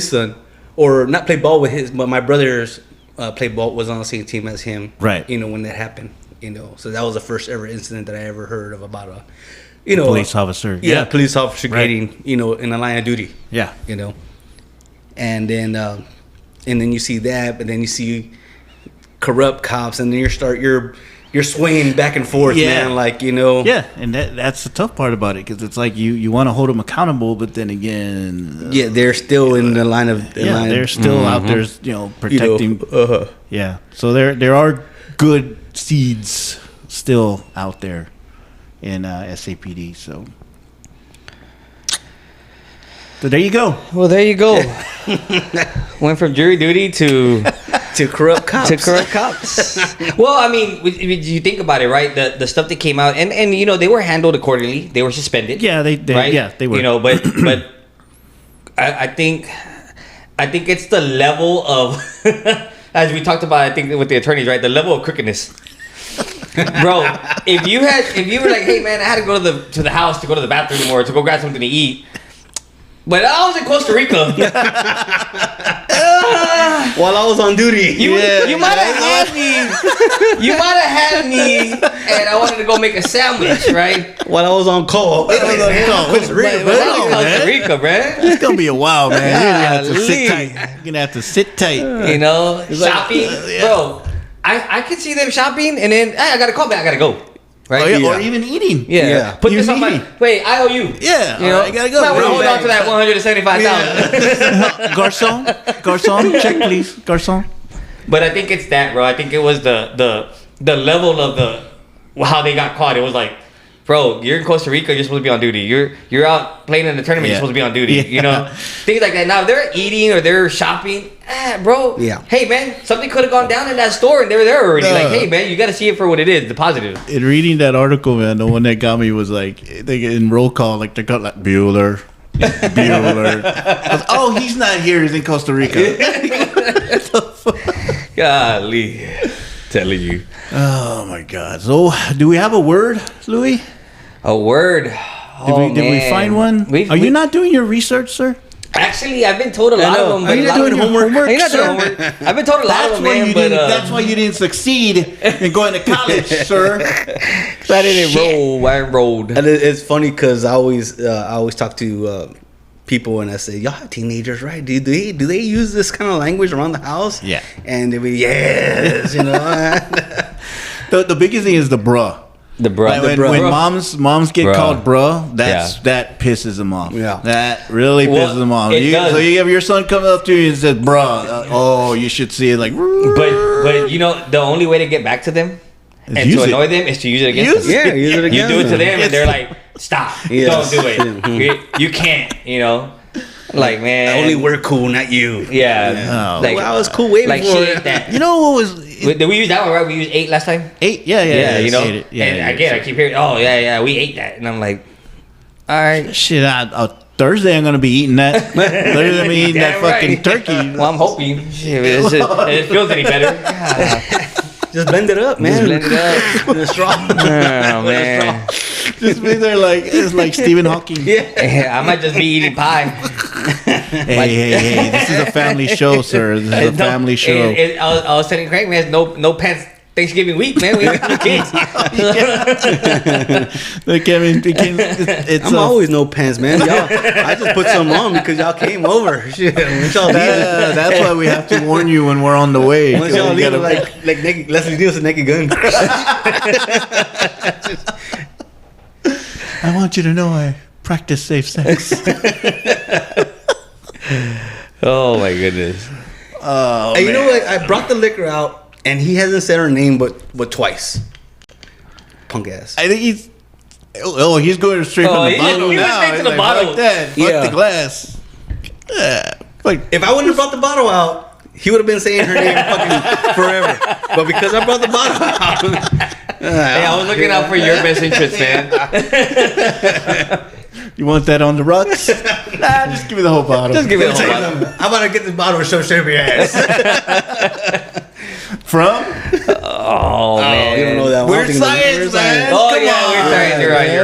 son, or not played ball with his, but my brother's played ball, was on the same team as him, right? When that happened, so that was the first ever incident that I ever heard of about a police officer. Yeah, police officer getting, in a line of duty. Yeah. And then you see that, but then you see corrupt cops, and then you're swaying back and forth, man. Like, Yeah, and that's the tough part about it, because it's like you want to hold them accountable, but then again, they're still in the line of. They're still out there, protecting. Yeah, so there are good seeds still out there in SAPD. So there you go. Well, there you go. Went from jury duty to corrupt cops. Well, I mean, you think about it, right? The stuff that came out, and they were handled accordingly. They were suspended. Yeah, they right? Yeah, they were. But I think it's the level of as we talked about, I think with the attorneys, right? The level of crookedness. Bro, if you were like, hey man, I had to go to the house to go to the bathroom or to go grab something to eat, but I was in Costa Rica while I was on duty. You might have had me. You might have had me, and I wanted to go make a sandwich, right? While I was on call. Costa Rica, man. It's gonna be a while, man. You're gonna have to sit tight. You're gonna have to sit tight. Shopping, bro. I could see them shopping, and then I gotta call back. I gotta go. Right? Or even eating. Yeah. Put this on my. Wait, I owe you. Yeah. I gotta go. I want to hold on to that $175,000. Garçon, check please. Garçon. But I think it's that, bro. I think it was the level of how they got caught. It was like, bro, you're in Costa Rica. You're supposed to be on duty. You're out playing in the tournament. You're supposed to be on duty. Things like that. Now, if they're eating or they're shopping, bro. Yeah. Hey, man, something could have gone down in that store, and they were there already. Like, hey, man, you got to see it for what it is, the positive. In reading that article, man, the one that got me was like, in roll call, like they got like Bueller. Oh, he's not here. He's in Costa Rica. Golly, telling you. Oh my God! So, do we have a word, Louis? A word? Did we find one? Are you not doing your research, sir? Actually, I've been told a lot of them. Are you not doing homework? Are you not doing homework? I've been told a lot of them, man. But that's why you didn't succeed in going to college, sir. I didn't roll. I enrolled. And it's funny because I always talk to people and I say, y'all have teenagers, right? Do they use this kind of language around the house? Yeah. And they be yes, The biggest thing is the bruh. The bruh. Like when moms get called bruh, that pisses them off. Yeah. That really pisses them off. So you have your son come up to you and says bruh, you should see it like. But the only way to get back to them and to annoy them is to use it against them. Yeah, use it against them. You do it to them and they're like, stop. Don't do it. You can't, Like, man. Only we're cool, not you. Yeah. Like, I was cool waiting for it. That. You know what was... Did we use that one, right? We used 8 last time? 8? Yeah. And I keep hearing, we ate that. And I'm like, all right. Shit, Thursday I'm going to be eating that. Thursday I'm going to be eating that fucking turkey. Well, I'm hoping. If it feels any better. Just blend it up, man. Just blend it up. With a straw. Oh, man. Just be there it's like Stephen Hawking. Yeah, I might just be eating pie. Hey, this is a family show, sir. This is a family show. I was telling Crank, man, no pants Thanksgiving week, man. We have 2 kids. I'm always no pants, man. Y'all, I just put some on because y'all came over. Shit, that's why we have to warn you when we're on the way. Once y'all leave, like naked, Leslie Nielsen, a naked gun. I want you to know I practice safe sex. Oh my goodness. Oh, you know what? I brought the liquor out And he hasn't said her name but twice. Punk ass. I think he's. Oh, he's going straight from the bottle he went now. straight to He's the like, bottle. Fuck that. Fuck Yeah. the glass. Yeah. Like, If I wouldn't have brought the bottle out, he would have been saying her name fucking forever. But because I brought the bottle out. Hey, I was looking out for your best interest, man. you want that on the rocks? Nah, just give me the whole bottle. Just give me the whole bottle. How about I get this bottle and shove straight up your ass? From? Oh, man. You don't know that one. Weird I'm thinking of science, Weird man. Science. Oh, Come yeah, on, we're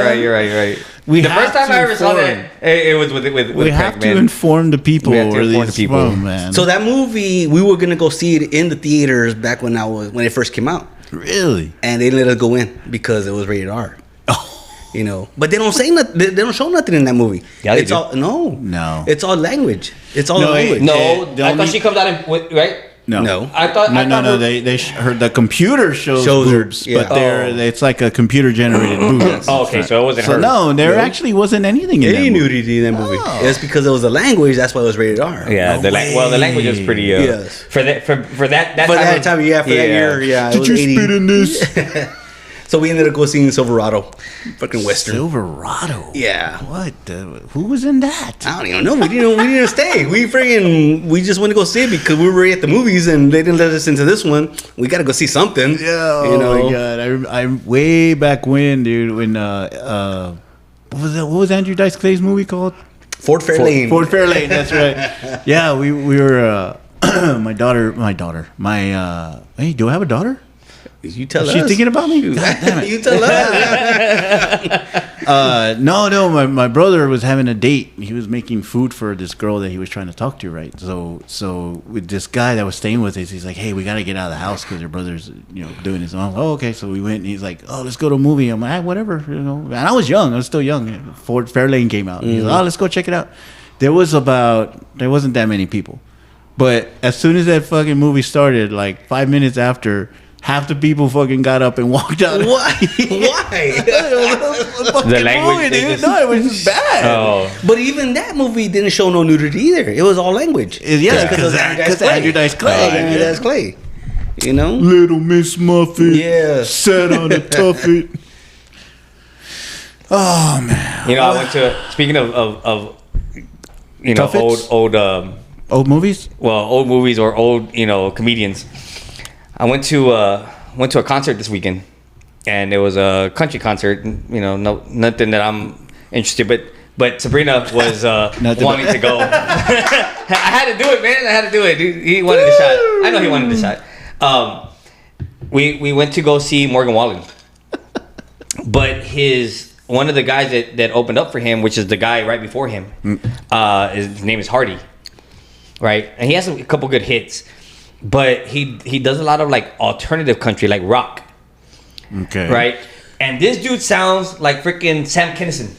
sorry. You're right. We The have first time to I ever saw inform- that, it was with We have Craig, to man. inform the people We have to where inform these the people. from, man. So that movie, we were gonna go see it in the theaters back when it first came out, Really? and they let us go in because it was rated R. You know, but they don't say nothing. They don't show nothing in that movie. Yeah, they it's do. all No. It's all language. It's all No, language. No, The I only- thought she comes out in, right? No. No. I thought. No. Her the computer shows her, boobs, yeah. but it's like a computer generated boobs. Oh, okay, so it wasn't So her. no, there No. actually wasn't anything in that Any movie. nudity in that movie. Oh. It's because it was the language. That's why it was rated R. Yeah, No the language was way. pretty. Yes. For that For that time, yeah, for that year, yeah. It Did was you 80. spit in this? So we ended up going seeing Silverado, fucking western. Silverado. Yeah. What? Who was in that? I don't even know. We didn't stay. We just went to go see it because we were already at the movies and they didn't let us into this one. We got to go see something. Yeah. You know? Oh my god. I'm way back when, dude. When what was that? What was Andrew Dice Clay's movie called? Fort Fairlane. Fort Fairlane. That's right. Yeah, we were. My daughter. Hey, do I have a daughter? You tell Is us. she thinking about me? God damn it. You tell us. No. My brother was having a date. He was making food for this girl that he was trying to talk to, right? So with this guy that was staying with us, he's like, "Hey, we got to get out of the house because your brother's, doing this." And I'm like, "Oh, okay." So we went, and he's like, "Oh, let's go to a movie." I'm like, "Whatever, And I was young. I was still young. Fort Fairlane came out. And he's like, "Oh, let's go check it out." There wasn't that many people, but as soon as that fucking movie started, like 5 minutes after. Half the people fucking got up and walked out. Why? Why? The language, they dude. just- No, it was just bad. Oh, But even that movie didn't show no nudity either. It was all language. Yeah, because Andrew Dice Clay. Andrew Dice Clay. You know? Little Miss Muffet. Yeah. Sat on a tuffet. Oh man. I went to. Speaking of Tuffets? old Old movies? old movies or old comedians. I went to a concert this weekend, and it was a country concert. Nothing that I'm interested, but Sabrina was wanting to go. I had to do it, man. I had to do it. He wanted a shot. I know he wanted a shot. We went to go see Morgan Wallen, but one of the guys that opened up for him, which is the guy right before him, his name is Hardy, right? And he has a couple good hits. But he does a lot of like alternative country, like rock. Okay. Right? And this dude sounds like freaking Sam Kinison.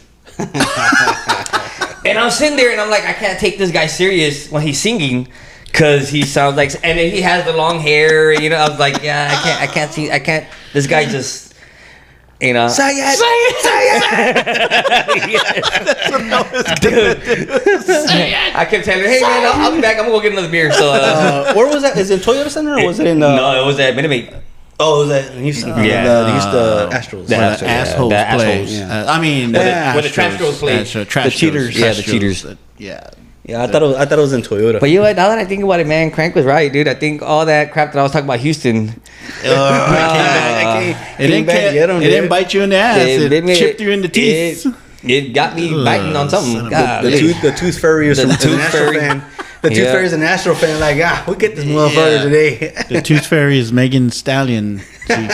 And I'm sitting there and I'm like, I can't take this guy serious when he's singing because he sounds like, and then he has the long hair, I was like, yeah, I can't, this guy just, Say it. Dude. I kept telling her, hey man, I'll be back. I'm gonna go get another beer. So Where was that? Is it Toyota Center or was it in? no, it was at Minute Maid. Oh, it was at Houston. Yeah. The Astros. The Where the assholes The play. assholes. Yeah. I mean, Where the trash girls play. Trash cheaters. girls. Yeah, the cheaters. Yeah. Yeah, I thought it was in Toyota. But you know what? Now that I think about it, man, Crank was right, dude. I think all that crap that I was talking about Houston. It didn't bite you in the ass. It chipped you in the teeth. It got me biting on something. God, The tooth fairy is The an tooth Astro fairy. fan. The tooth Yeah. fairy is an Astro fan. Like, we get this motherfucker today. The Tooth Fairy is Megan Stallion. She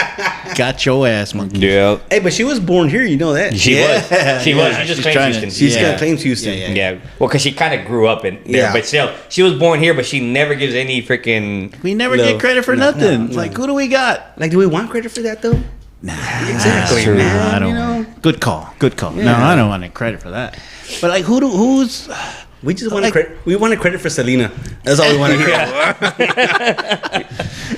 got your ass, monkey. Yeah. Hey, but she was born here. You know that. She was. She was. She She's just trying claimed to- Houston. She's Yeah. got claims Houston. Yeah. Well, because she kind of grew up in there. Yeah. But still, she was born here, but she never gives any freaking. We never No. get credit for No, nothing. no, It's no. like, who do we got? Like, do we want credit for that though? Exactly, true. man. I don't. You know? Good call. Good call. No, Yeah. I don't want any credit for that. But like, who's? We just wanted Like- credit. We wanted credit for Selena. That's all we wanted credit for.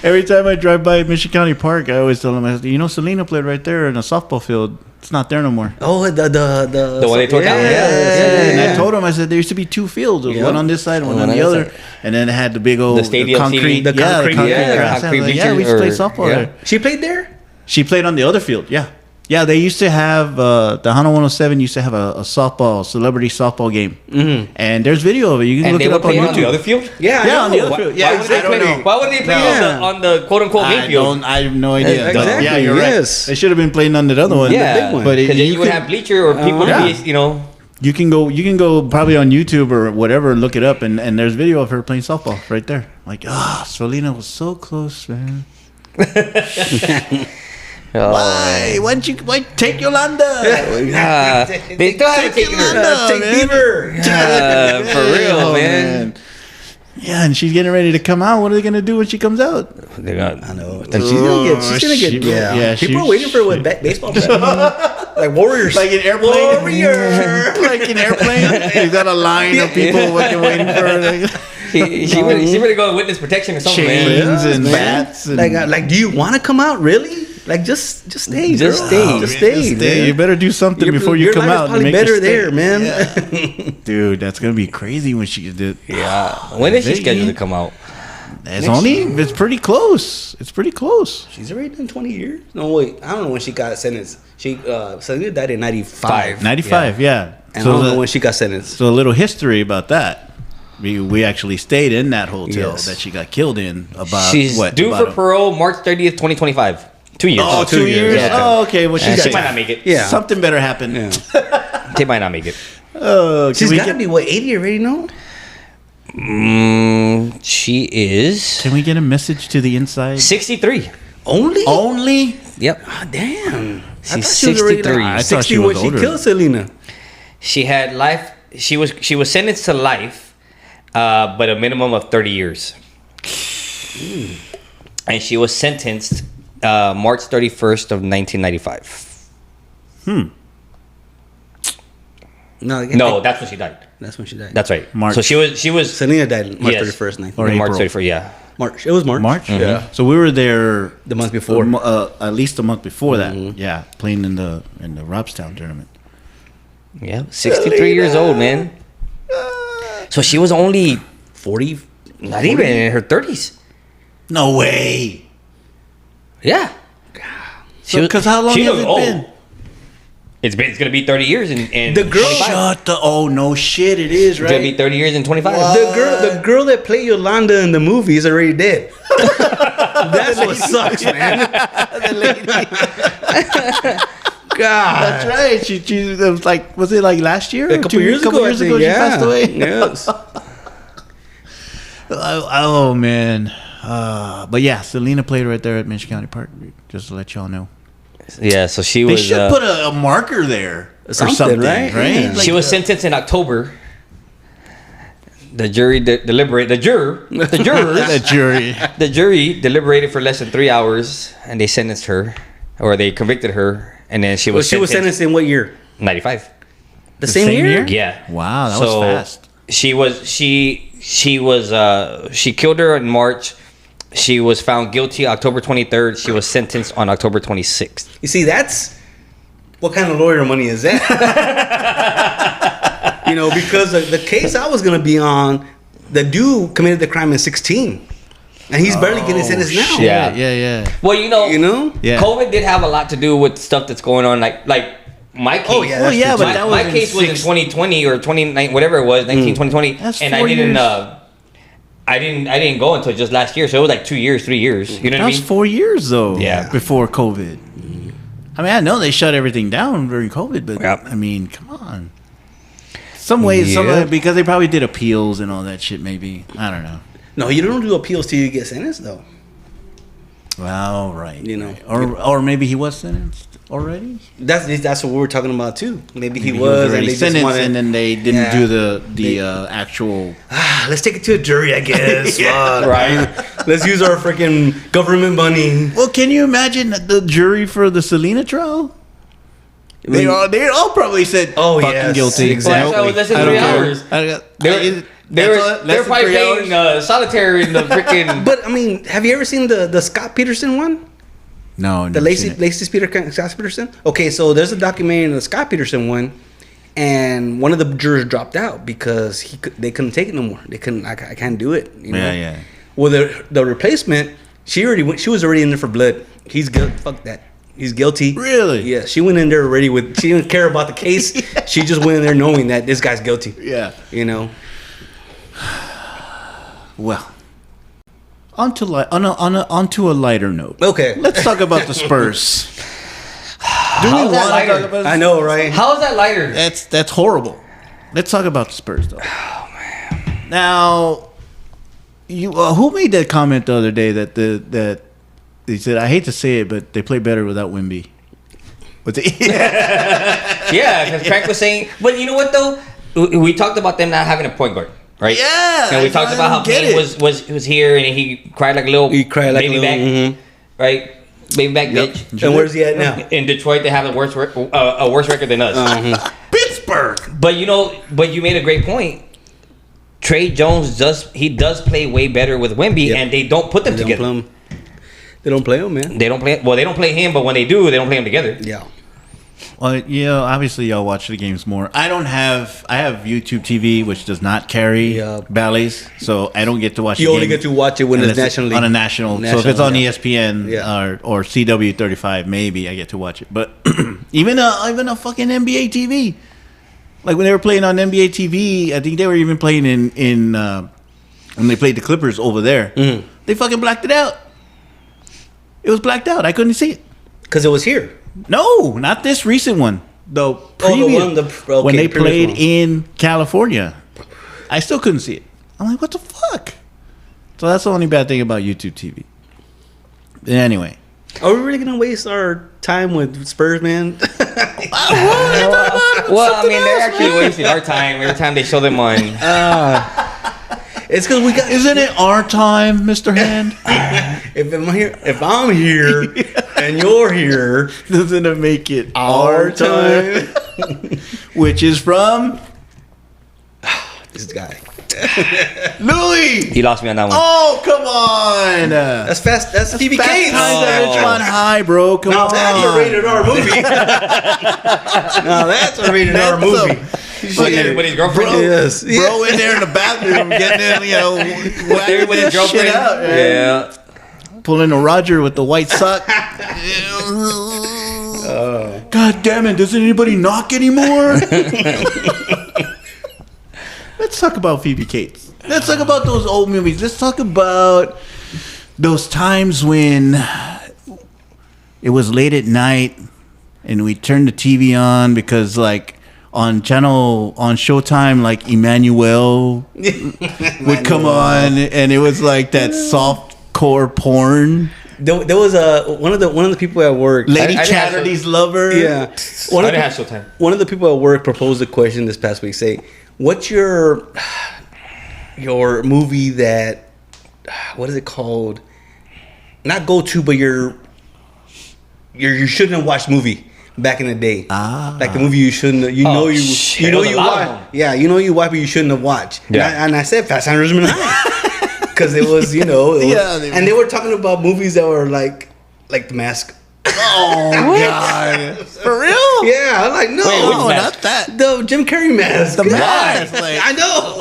Every time I drive by Mission County Park, I always tell them, Selena played right there in a softball field It's not there no more. Oh, the one they tore down? And I told him, I said, there used to be 2 fields. There was one on this side, one on the other. side. And then it had the big old The stadium concrete. The concrete, grass. concrete We used to bleachers, play or- softball yeah. there. She played there? She played on the other field, yeah. Yeah, they used to have, the Hana 107 used to have a softball, celebrity softball game. Mm-hmm. And there's video of it. You can And look they it were up on playing YouTube. on the other field? Yeah, Yeah, on the I know. other field. Why Yeah, would they I don't play? know. Why would they play on the quote unquote main field? I have no idea. But Exactly, yeah, you're yes. right. They should have been playing on the other one. Yeah, the big one. But because then you would can- have bleacher or people to be, you know. You can go probably on YouTube or whatever and look it up, and there's video of her playing softball right there. Like, Selena was so close, man. Why? Why take Yolanda? They still haven't taken her. Take Bieber. For real, man. Yeah, and she's getting ready to come out. What are they gonna do when she comes out? They got, I know. And she's gonna get. Yeah. People are waiting for what baseball players. Like Warriors. Like an airplane. Warrior. Like an airplane. You got a line of people waiting for her. she really going witness protection or something, man. Chains and bats. And Like, do you want to come out? Really? Like, just stay. Just girl. stay. Just stay. Man. You better do something before you come out. Your life is probably and make better her stay. there, man. Yeah. Dude, that's gonna be crazy when she did. Yeah. When is she scheduled to come out? It's pretty close. It's pretty close. She's already done 20 years. No, wait. I don't know when she got sentenced. Selena died in 95. 95, yeah. And I don't know when she got sentenced. So a little history about that. We actually stayed in that hotel Yes. that she got killed in. She's due for parole March 30th, 2025. 2 years. Oh, 2 years? Yeah. Oh, okay. Well, She might not make it. Yeah. Something better happen. Yeah. She might not make it. She's got to be, 80 already, no? She is Can we get a message to the inside? 63. Only? Yep. Oh, damn. She's she was already 63. I thought 60 she was when older. she killed Selena. She had life. She was sentenced to life, but a minimum of 30 years. And she was sentenced March 31st of 1995. No, that's when she died. That's when she died. That's right. March. So she was Selena died March Yes. 31st, 19. Or March April. 31st. Yeah. March. It was March. March? Yeah. So we were there The month before. at least a month before that. Yeah, playing in the Robstown tournament. Yeah. 63 years old, man. So she was only 40. not even in her 30s. No way. Yeah. So, because how long she has looked it old. been? It's gonna be 30 years in The girl- 25. Shut the. Oh no, shit! It is It's gonna be right. 30 years in 25. The girl that played Yolanda in the movie is already dead. That's what sucks, man. God. That's right. She it was like, was it like last year? A couple years ago, I think, she passed away. Yes. Oh man. But yeah, Selena played right there at Michigan County Park. Just to let y'all know. Yeah, so she They was. should put a marker there or something, right? right? Yeah. She was sentenced in October. The jury deliberated. The jurors. The jury. The jury deliberated for less than 3 hours, and they sentenced her, or they convicted her, and then she was. She was sentenced in what year? 95. The same year? Yeah. Wow, that was fast. She killed her in March. She was found guilty October 23rd. She was sentenced on October 26th. You see, that's what kind of lawyer money is that? Because the case I was gonna be on, the dude committed the crime in 16, and he's barely getting sentenced now. shit. Yeah. Yeah. Well, Yeah. COVID did have a lot to do with stuff that's going on. Like my case. Oh, yeah, Well, yeah, but my, that was my in case was in 2020 or 29, whatever it was, 2020, That's and 4 I didn't. years. I didn't go until just last year, so it was like 2 years, 3 years. You know That what I was mean? 4 years though. Yeah. Before COVID. I mean, I know they shut everything down during COVID, but Yep. I mean, come on. Some ways, because they probably did appeals and all that shit. Maybe I don't know. No, you don't do appeals till you get sentenced, though. Well, right. Or maybe he was sentenced already. That's what we were talking about too. Maybe he Maybe was, and already they just sentenced, wanted. and then they didn't Yeah. do the actual. Let's take it to a jury, I guess. Yeah. Fuck. Right. Let's use our freaking government money. Well, can you imagine the jury for the Selena trial? They all probably said, Oh, fucking yes, guilty. exactly. Well, that's less than I don't 3 care. hours. They're That's they're probably paying solitary in the freaking. But I mean, have you ever seen the Scott Peterson one? No, The Lacey Scott Peterson. Okay, so there's a documentary in the Scott Peterson one, and one of the jurors dropped out because they couldn't take it no more. They couldn't. I can't do it. You know? Yeah. Well, the replacement, she was already in there for blood. He's guilty. Fuck that. He's guilty. Really? Yeah. She went in there already with. She didn't care about the case. She just went in there knowing that this guy's guilty. Yeah. You know. Well, onto a lighter note. Okay. Let's talk about the Spurs. Do we How's that want to lighter? talk about? I know, right? How is that lighter? That's horrible. Let's talk about the Spurs, though. Oh man. Now, you who made that comment the other day that they said, I hate to say it, but they play better without Wemby. Yeah, because Crank was saying, but you know what though? We talked about them not having a point guard, right? Yeah. And we talked about how Payne was here and he cried like a little baby back, right? Baby back bitch. And where's he at now? In Detroit, they have a worse record than us. Pittsburgh. But you made a great point. Trey Jones does play way better with Wemby, and they don't put them together. They don't play him, man. They don't play him, but when they do, they don't play him together. Yeah. Well, yeah, obviously y'all watch the games more. I have YouTube TV, which does not carry Bally's, so I don't get to watch. You only get to watch it when it's nationally on a national. So if it's on ESPN or CW35, maybe I get to watch it. But even a fucking NBA TV, like when they were playing on NBA TV, I think they were even playing in when they played the Clippers over there. They fucking blacked it out. It was blacked out. I couldn't see it because it was here. No, not this recent one. The previous when they played in California, I still couldn't see it. I'm like, what the fuck? So that's the only bad thing about YouTube TV. Anyway, are we really gonna waste our time with Spurs, man? Well, I mean, they're actually wasting our time every time they show them on. It's because we got. Isn't it our time, Mr. Hand? if I'm here and you're here, doesn't it make it our time? Which is from this guy, Louis. He lost me on that one. Oh, come on! That's fast. That's Phoebe Fast Cates. Times at Ridgemont High, bro. Come on. That's a rated R movie. Now that's a rated R movie. With his girlfriend? Yes. Bro in there in the bathroom getting in, whacking with his this shit girlfriend. out. Yeah. Pulling a Roger with the white sock. God damn it, doesn't anybody knock anymore? Let's talk about Phoebe Cates. Let's talk about those old movies. Let's talk about those times when it was late at night and we turned the TV on because like on Showtime, like Emmanuel would come on, and it was like that soft core porn. There was one of the people at work, Lady Chatterley's lover. Yeah, I didn't have Showtime. One of the people at work proposed a question this past week. Say, what's your movie that? What is it called? Not go to, but you shouldn't have watched movie. Back in the day, like the movie you shouldn't, you know watch, yeah, you watch, but you shouldn't have watched. Yeah. And I said Fast Times at Ridgemont High because it was, and they were talking about movies that were like The Mask. Oh God, for real? Yeah, I'm like, no, Wait, not that. The Jim Carrey mask. The mask. Like, I know.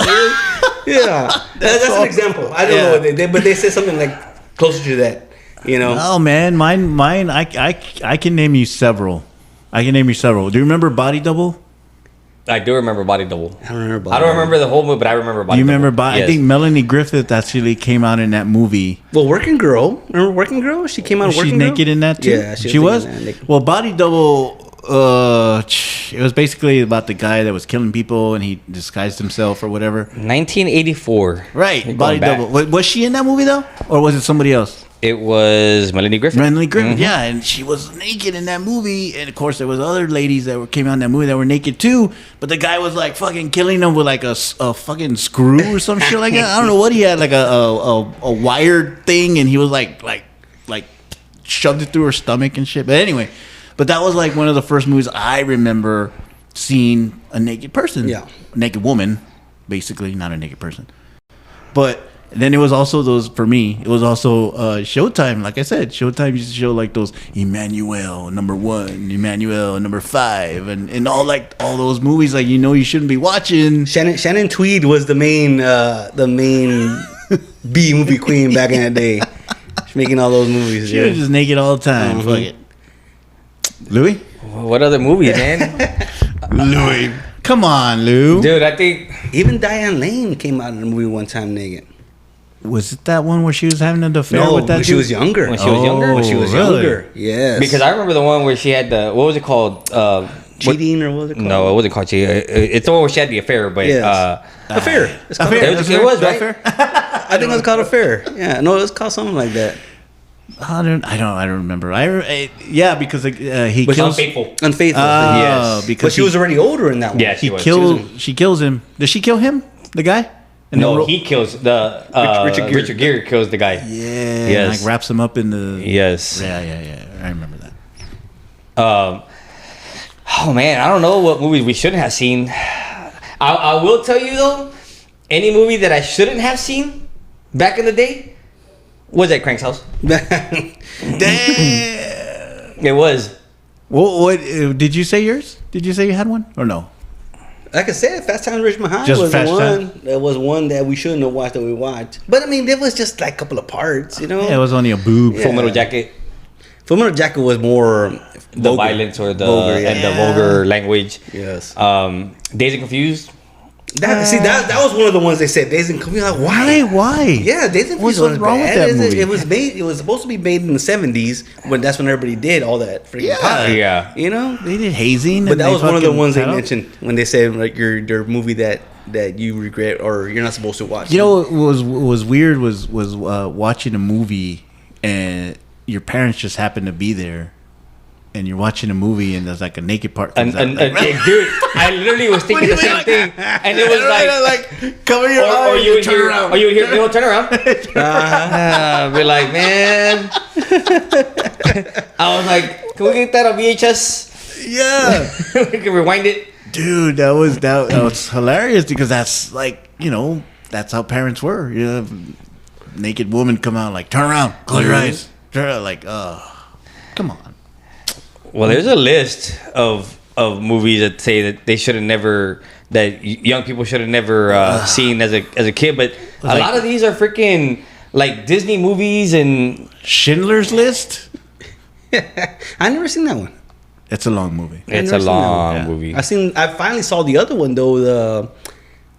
Yeah, that's an example. I don't know what they did, but they said something like closer to that. Oh man, mine. I can name you several. Do you remember Body Double? I do remember Body Double. I don't remember. I don't remember the whole movie, but I remember Body Double. You remember Body? Yes. I think Melanie Griffith actually came out in that movie. Well, Working Girl. Remember Working Girl? She came out. Was she naked in that too? Yeah, she was. Well, Body Double. It was basically about the guy that was killing people and he disguised himself or whatever. 1984. Right, Body Double. Was she in that movie though, or was it somebody else? It was Melanie Griffith. Yeah, and she was naked in that movie, and of course there was other ladies that came out in that movie that were naked too. But the guy was like fucking killing them with like a fucking screw or some shit like that. I don't know what he had, like a wired thing, and he was like shoved it through her stomach and shit. But anyway, that was like one of the first movies I remember seeing a naked person. Yeah, a naked woman, basically, not a naked person. But And then it was also those, for me, it was also Showtime. Like I said, Showtime used to show like those Emmanuel #1, Emmanuel #5, and all those movies like you shouldn't be watching. Shannon Tweed was the main B movie queen back in that day. She's making all those movies. She was just naked all the time. Fuck it. Louis? What other movie, man? Louis. Come on, Lou. Dude, I think Even Diane Lane came out in a movie one time naked. Was it that one where she was having an affair No, with that when she dude? was younger. When she was younger? When she was really? younger. Yes. because I remember the one where she had the, what was it called? Cheating or what was it called? No, it wasn't called cheating. It's the one where she had the affair, but Yes. Affair. It's called Affair. It was, right? Affair? I think it was called Affair. Yeah, no, it was called something like that. I don't remember. Because he But kills. Unfaithful. Unfaithful. Yes. Because But she was already older in that one. Yeah, she was. She kills him. Does she kill him? The guy? And No, then he kills the Richard Gere kills the guy. Yeah. Yes. Like wraps him up in the. Yes. Yeah. I remember that. Oh man, I don't know what movies we shouldn't have seen. I will tell you though, any movie that I shouldn't have seen back in the day was at Crank's house. Damn. It was. What did you say yours? Did you say you had one or no? Like I said, Fast Times at Ridgemont High Just was the Fast one. Times? That was one that we shouldn't have watched that we watched. But I mean, there was just like a couple of parts, you know. Yeah, it was only a boob. Yeah. Full Metal Jacket. Full Metal Jacket was more The vulgar. violence or the Vulgar, yeah. and the vulgar language. Yes. Dazed and Confused. That was one of the ones they said Dazed and Confused. Like, why? Yeah, Dazed and What's Confused was wrong with bad. that movie? It was supposed to be made in the 70s, when that's when everybody did all that freaking pot. Yeah. You know? They did hazing. But and that they was one of the fucking ones they cut out. mentioned when they said like your movie that you regret or you're not supposed to watch. You know what was weird was watching a movie and your parents just happened to be there, and you're watching a movie and there's like a naked part. And, comes out, like, dude, I literally was thinking the same thing, and it was like, cover your eye, or you would hear, around. or you would hear, turn around. Be like, man. I was like, can we get that on VHS? Yeah, We can rewind it. dude, that was hilarious because that's like that's how parents were. You know, naked woman come out like turn around, close your eyes, like come on. Well, there's a list of movies that say that they should have never, that young people should have never seen as a kid, but a lot of these are freaking like Disney movies and Schindler's List. I never seen that one. It's a long movie. it's never a seen that one. long Yeah. movie. I finally saw the other one though,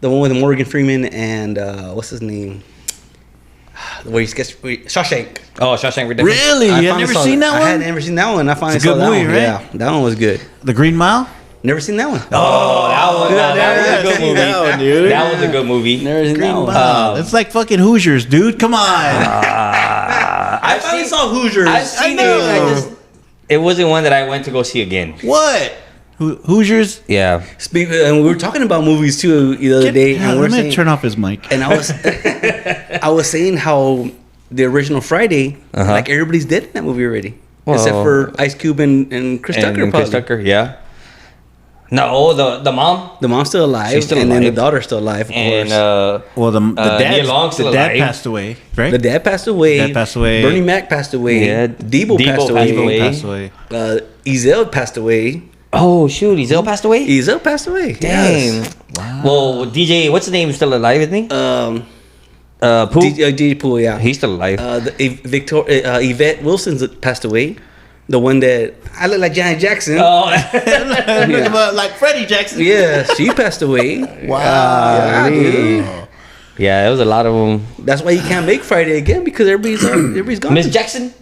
the one with Morgan Freeman and what's his name? Where he gets Shawshank. Oh, Shawshank Redemption. Really? You had finally never saw seen that I one? had never seen that one. I finally It's a saw good that movie, one. right? Yeah, that one was good. The Green Mile. Never seen that one. Oh, that one. That was a good movie. That one, dude. That was a good movie. Never seen that Green one. Mile. It's like fucking Hoosiers, dude. Come on. I finally saw Hoosiers. I've seen know. it. It wasn't one that I went to go see again. What? Hoosiers? Yeah. And we were talking about movies too the other day, and we Let were me saying, turn off his mic. and I was saying how the original Friday, like everybody's dead in that movie already, except Well, for Ice Cube and Chris Tucker. And Chris Probably. Tucker, yeah. No, the mom. The mom's still alive, She's still and then the alive. daughter's still alive. Of And course. Well, the Nia Long's the still dad alive. passed away, right? The dad passed away. Dad passed away. Bernie Mac passed away. Yeah, Debo Debo passed passed away. away. Passed away. Ezell passed away. oh shoot, Ezell passed away. Ezell passed away. Dang. Yes. Wow. Well, DJ, what's his name? Is still alive, isn't he? Pooh. DJ Poole, yeah. He's still alive. Yvette Wilson's passed away. The one that I look like Janet Jackson. Oh, Like Freddie Jackson. Yeah, she passed away. Wow. Yeah, dude. yeah, there was a lot of them. That's why you can't make Friday again because everybody's gone. Miss Jackson.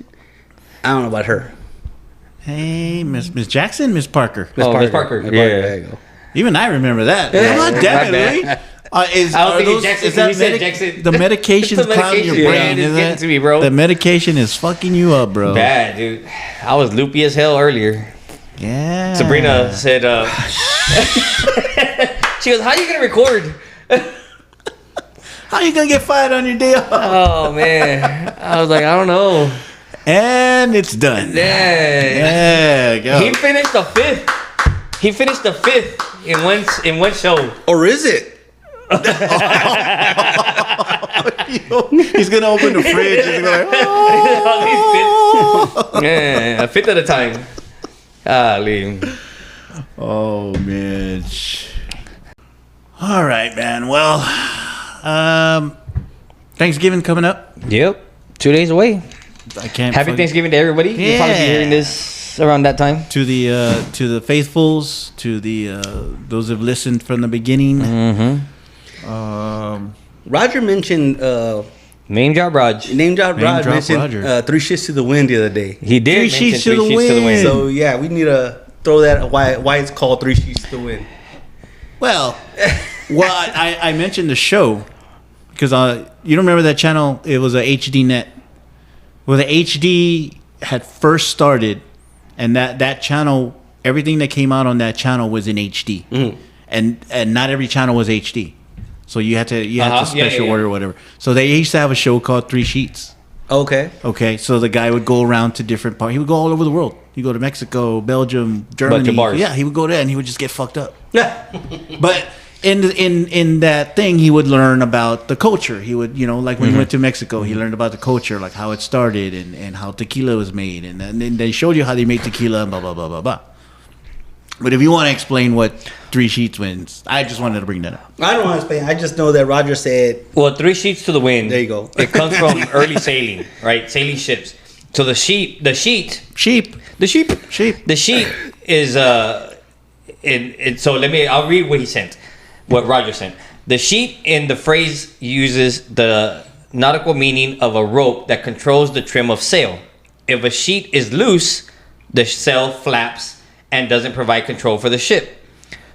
I don't know about her. Hey, Miss Jackson, Miss Parker. Miss Parker. Miss Yeah. There you go. Even I remember that. Yeah. God damn My it, bad. Louis. Is, I was are thinking those, Jackson, is that you said Jackson. The medication's The clouding your medication, brain, yeah, it's isn't getting it? to me, bro. The medication is fucking you up, bro. Bad, dude. I was loopy as hell earlier. Yeah. Sabrina said, she goes, how you going to record? How you gonna get fired on your day off? Oh, man. I was like, I don't know. And it's done. Yeah. Yeah, go. He finished the fifth. In one show. Or is it? He's gonna open the fridge. He's gonna like, Yeah, a fifth at a time. Golly. oh man. All right, man. Well, Thanksgiving coming up. Yep. 2 days away. I can't. Happy Thanksgiving to everybody. You'll probably be Yeah. hearing this around that time. To the faithfuls, to the those who've listened from the beginning. Mm-hmm. Roger mentioned Name drop Raj. name drop. Name Roger drop mentioned Roger. 3 Sheets to the Wind the other day. He did Three mention sheets to 3 the sheets to the wind. wind. So yeah, we need to throw that why it's called 3 Sheets to the Wind. Well, I mentioned the show because you don't remember that channel? It was a HD net. Well, the HD had first started, and that channel, everything that came out on that channel was in HD, and not every channel was HD, so you had to special order or whatever. So they used to have a show called 3 Sheets. Okay. Okay, so the guy would go around to different parts. He would go all over the world. He'd go to Mexico, Belgium, Germany. bars. Yeah, he would go there and he would just get fucked up. Yeah. But in that thing, he would learn about the culture. He would, like when he went to Mexico, he learned about the culture, like how it started and how tequila was made. And then they showed you how they made tequila and blah, blah, blah, blah, blah. But if you want to explain what 3 Sheets means, I just wanted to bring that up. I don't want to explain. I just know that Roger said. Well, 3 sheets to the wind. There you go. It comes from early sailing, right? Sailing ships. So the sheet Sheep. The sheet is so I'll read what he sent. What Roger sent. The sheet in the phrase uses the nautical meaning of a rope that controls the trim of sail. If a sheet is loose, the sail flaps and doesn't provide control for the ship.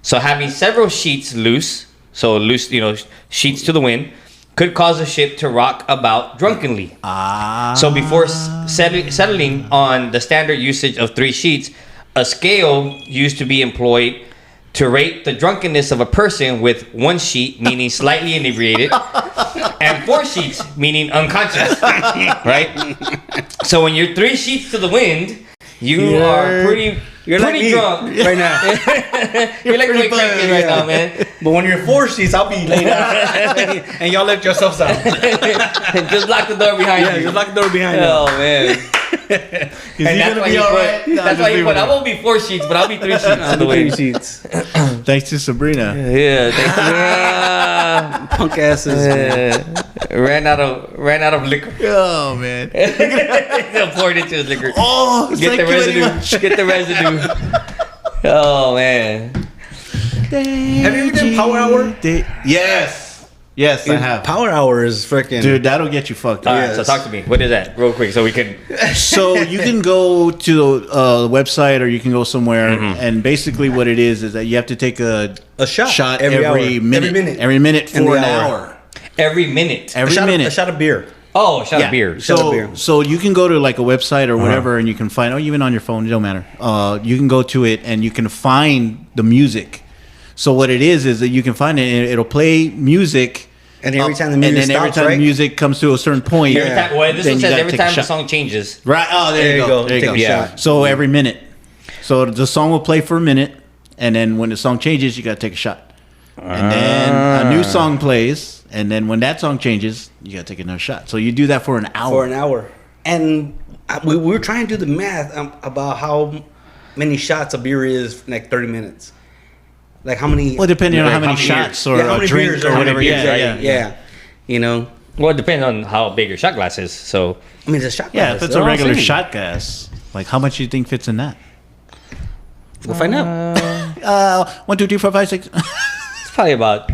So having several sheets loose, sheets to the wind, could cause a ship to rock about drunkenly. So before settling on the standard usage of 3 sheets, a scale used to be employed to rate the drunkenness of a person, with 1 sheet meaning slightly inebriated and 4 sheets meaning unconscious, right? So when you're 3 sheets to the wind, you're like pretty drunk right now. You're like pretty cranky right now, man. But when you're 4 sheets, I'll be laid out. And y'all let yourselves out. Just lock the door behind you. Yeah, you lock the door behind you. Oh man. Is he gonna be all right? No, That's just why he leave put. it I out. won't be 4 sheets, but I'll be 3 sheets to the 3 wind. sheets. Thanks to Sabrina. Yeah, thank you. Yeah. Punk asses. Ran out of liquor. Oh man. Poured into his liquor. Oh, it's Get like the residue. Get the residue. Oh man. Have you ever done Power Hour? Yes, I have. Power Hour is freaking. Dude, that'll get you fucked All up. right, so talk to me. What is that, real quick, so we can. So you can go to the website or you can go somewhere, and basically what it is that you have to take a shot every hour. minute. Every minute In for the an hour. hour. Every minute. Every minute. A shot of beer. Oh, a shot of beer. Shot of beer. So you can go to like a website or whatever, and you can find, or even on your phone, it don't matter. You can go to it and you can find the music. So what it is that you can find it, and it'll play music. And every time the music and then every stops, time right? the music comes to a certain point, Every time, well, this then one you says gotta every take a time the shot. song changes. Right. Oh, there you go. There you Take go. a Yeah. shot. So every minute. So the song will play for a minute, and then when the song changes, you got to take a shot. And then a new song plays, and then when that song changes, you got to take another shot. So you do that for an hour. For an hour. And we were trying to do the math about how many shots a beer is in like 30 minutes. Like how many. Well, depending on Like how many how many shots or how a many drink beers or how many whatever. beers, Yeah, right? yeah. You know, Well, it depends on how big your shot glass is. So I mean, it's a shot Yeah, glass. if it's That's a all I'm regular saying. shot glass, like how much do you think fits in that? We'll find out. 1, 2, 3, 4, 5, 6. it's probably about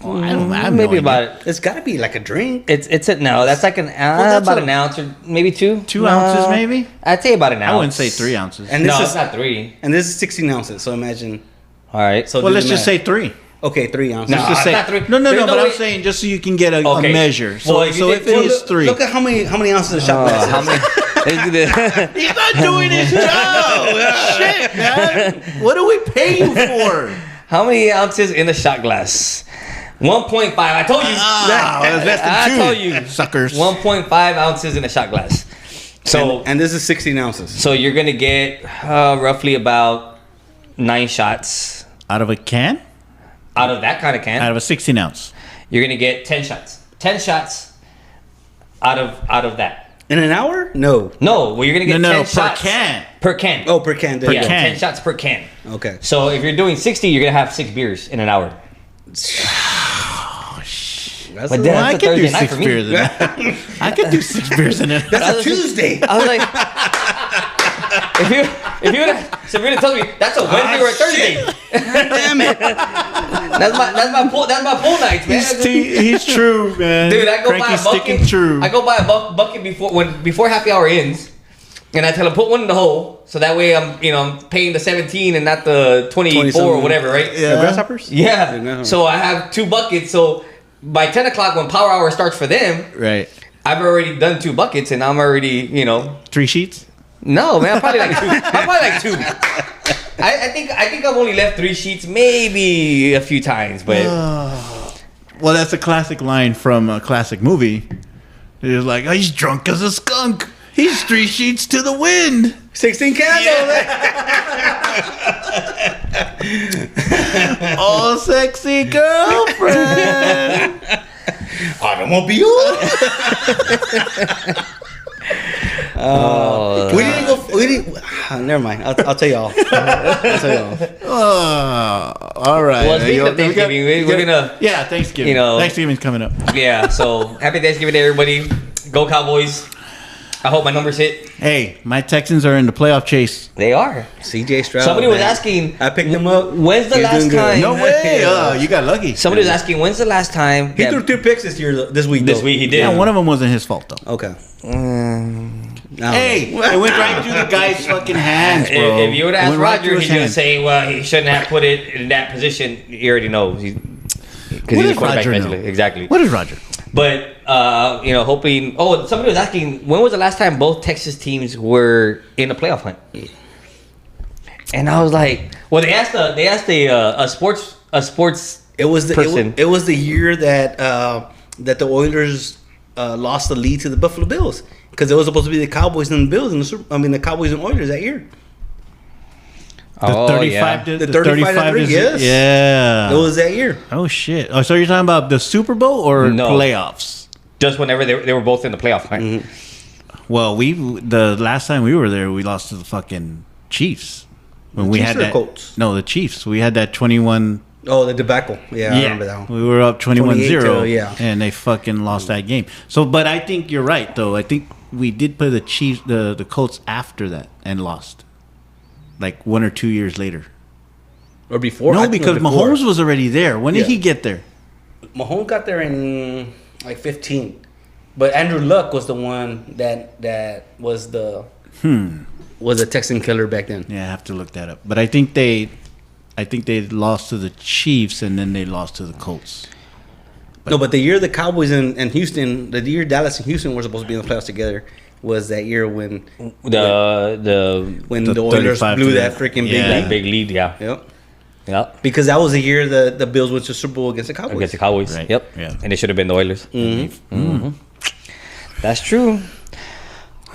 I have maybe no idea. about. It's got to be like a drink. It's no. That's like that's about a- an ounce or maybe 2. 2 ounces, maybe? I'd say about an ounce. I wouldn't say 3 ounces. And this No, is it's not 3. and this is 16 ounces. So imagine. All right. So Well, do let's the just math. say 3. Okay, 3 ounces. No, Let's just it's say not 3. no, There's but no I'm way- saying just so you can get a Okay. measure. So, Well, if you if did- it well, is 3, Look at how many ounces a shot glass is. how many? Let's do this. he's not doing his job. Shit, man. What do we pay you for? How many ounces in a shot glass? 1.5. I told you. That's less than 2. I told you. Suckers. 1.5 ounces in a shot glass. So and this is 16 ounces. so you're gonna get roughly about 9 shots Out of a can? out of that kind of can. Out of a 16 ounce. you're gonna get 10 shots. 10 shots out of that. In an hour? No. No, well, you're gonna get 10 shots per can. Per can. Oh, per can. Yeah, can. 10 shots per can. Okay. So if you're doing 60, you're gonna have 6 beers in an hour. That's But a then- lot. I That's a could do Thursday night 6 for me. beers in that. I could do 6 beers in it. That's a Tuesday. I was like, if you Sabrina tells me that's a Wednesday or a Thursday. Damn it. That's my pool nights, man. He's true, man. Dude, I go buy a Cranky's bucket. sticking true. I go buy a bucket before happy hour ends, and I tell him put one in the hole, so that way I'm paying the 17 and not the 24 or whatever, right? The grasshoppers? Yeah. No. So I have 2 buckets. So by 10 o'clock when power hour starts for them, Right. I've already done 2 buckets, and I'm already 3 sheets? No, man, I'm probably like 2. I think I've only left 3 sheets, maybe a few times, but Well, that's a classic line from a classic movie. It's like, oh, he's drunk as a skunk. He's 3 sheets to the wind. 16 candles. Oh, sexy girlfriend. Automobile. We didn't go. Never mind. I'll tell y'all. All right. well, speaking of Thanksgiving, we're gonna Yeah, Thanksgiving. Thanksgiving's coming up. yeah. So happy Thanksgiving to everybody. Go Cowboys. I hope my numbers hit. Hey, my Texans are in the playoff chase. They are. CJ Stroud. Somebody was man. asking. I picked him up. When's the He's last doing good. time? No way. You got lucky. Somebody was asking when's the last time. He threw 2 picks this week. This though. week he did. Yeah, one of them wasn't his fault, though. Okay. Hey, it went right through the guy's fucking hands, bro. If you would It ask went right Roger, through he's his gonna hands. say, well, he shouldn't have put it in that position. He already knows. Because What he's a does quarterback Roger know? basically. Exactly. What is Roger? But hoping. Oh, somebody was asking when was the last time both Texas teams were in a playoff hunt? And I was like, well, they asked a sports It was the person. it was the year that the Oilers lost the lead to the Buffalo Bills because it was supposed to be the Cowboys and the Bills and the Cowboys and Oilers that year. The 35 The 35-3, yes. Yeah. It was that year. Oh, shit. Oh, so you're talking about the Super Bowl or No. playoffs? Just whenever they were both in the playoff hunt. Mm-hmm. Well, the last time we were there, we lost to the fucking Chiefs. When we Chiefs had or that. Colts? No, the Chiefs. We had that 21. Oh, the debacle. Yeah, I remember that one. We were up 21-0, yeah. and they fucking lost that game. So, but I think you're right, though. I think we did play the Chiefs, the Colts after that, and lost, like 1 or 2 years later. Or before? I No, think it because was before. Mahomes was already there. When did Yeah. he get there? Mahomes got there in like 15, but Andrew Luck was the one that was the was a Texan killer back then. Yeah, I have to look that up. But I think they lost to the Chiefs, and then they lost to the Colts. No, but the year the Cowboys and Houston, the year Dallas and Houston were supposed to be in the playoffs together, was that year when The the Oilers 35 blew to that the- freaking yeah. big lead, yeah. Yep. Yep. Because that was the year the Bills went to the Super Bowl against the Cowboys. Against the Cowboys. Right. Yep. Yeah. And it should have been the Oilers. Mm-hmm. That's true.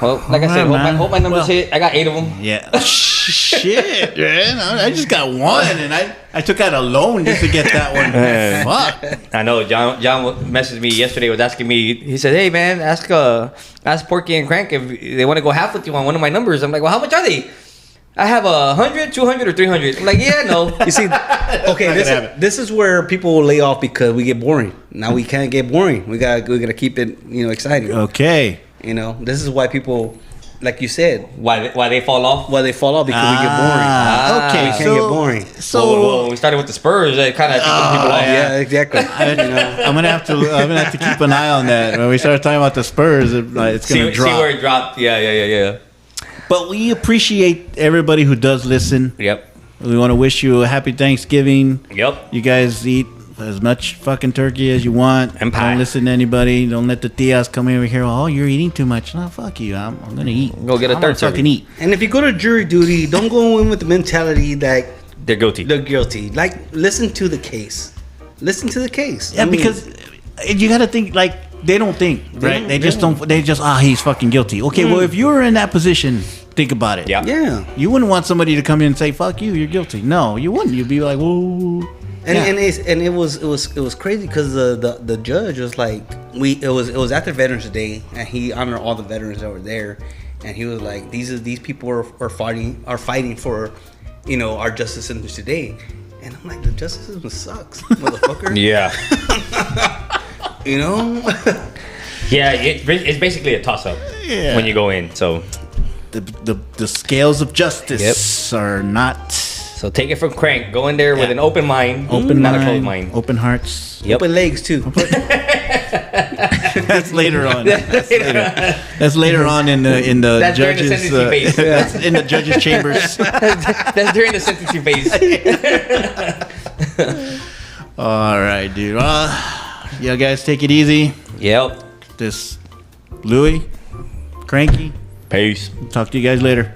Well, like I said, Alright, man. hope my numbers Well- hit. I got 8 of them. Yeah. Shit, man. I just got one, and I took out a loan just to get that one. Fuck. I know John messaged me yesterday, was asking me, he said, hey man, ask Porky and Krank if they want to go half with you on one of my numbers. I'm like, well, how much are they? I have 100, 200, or 300. I'm like, yeah, no. You see, okay, this is where people will lay off because we get boring. Now we can't get boring. We gotta keep it, exciting. Okay. This is why people, like you said, Why they fall off? they fall off because we get boring. Okay, we can't get boring. So Well, when we started with the Spurs, that kind of people off. Yeah, exactly. I'm gonna have to keep an eye on that. When we start talking about the Spurs, it's gonna See drop. where it dropped. Yeah. But we appreciate everybody who does listen. Yep. We want to wish you a happy Thanksgiving. Yep. You guys eat as much fucking turkey as you want. And pie. Don't listen to anybody. Don't let the tias come over here. Oh, you're eating too much. No, fuck you. I'm gonna eat. Go get a I'm third gonna fucking serving. eat. And if you go to jury duty, don't go in with the mentality that They're guilty. they're guilty. Like, listen to the case. Listen to the case. Yeah, I mean, because you got to think like they don't think, right? don't- They just they don't. They just he's fucking guilty. Okay, well if you were in that position, think about it. Yeah. yeah. You wouldn't want somebody to come in and say, "Fuck you, you're guilty." No, you wouldn't. You'd be like, "Whoa." And it was crazy because the judge was like, it was after Veterans Day, and he honored all the veterans that were there, and he was like, these people are fighting for, our justice system today. And I'm like, the justice system sucks, motherfucker. Yeah. Yeah, it's basically a toss up when you go in. So the scales of justice are not. So take it from Crank. Go in there with an open mind, not a closed mind. Open hearts. Open legs too. That's later on. That's later on in the That's judges. during the sentencing phase. That's in the judges' chambers. That's during the sentencing phase. All right, dude. You guys take it easy. Yep. This Louis, Kranky. Peace. Talk to you guys later.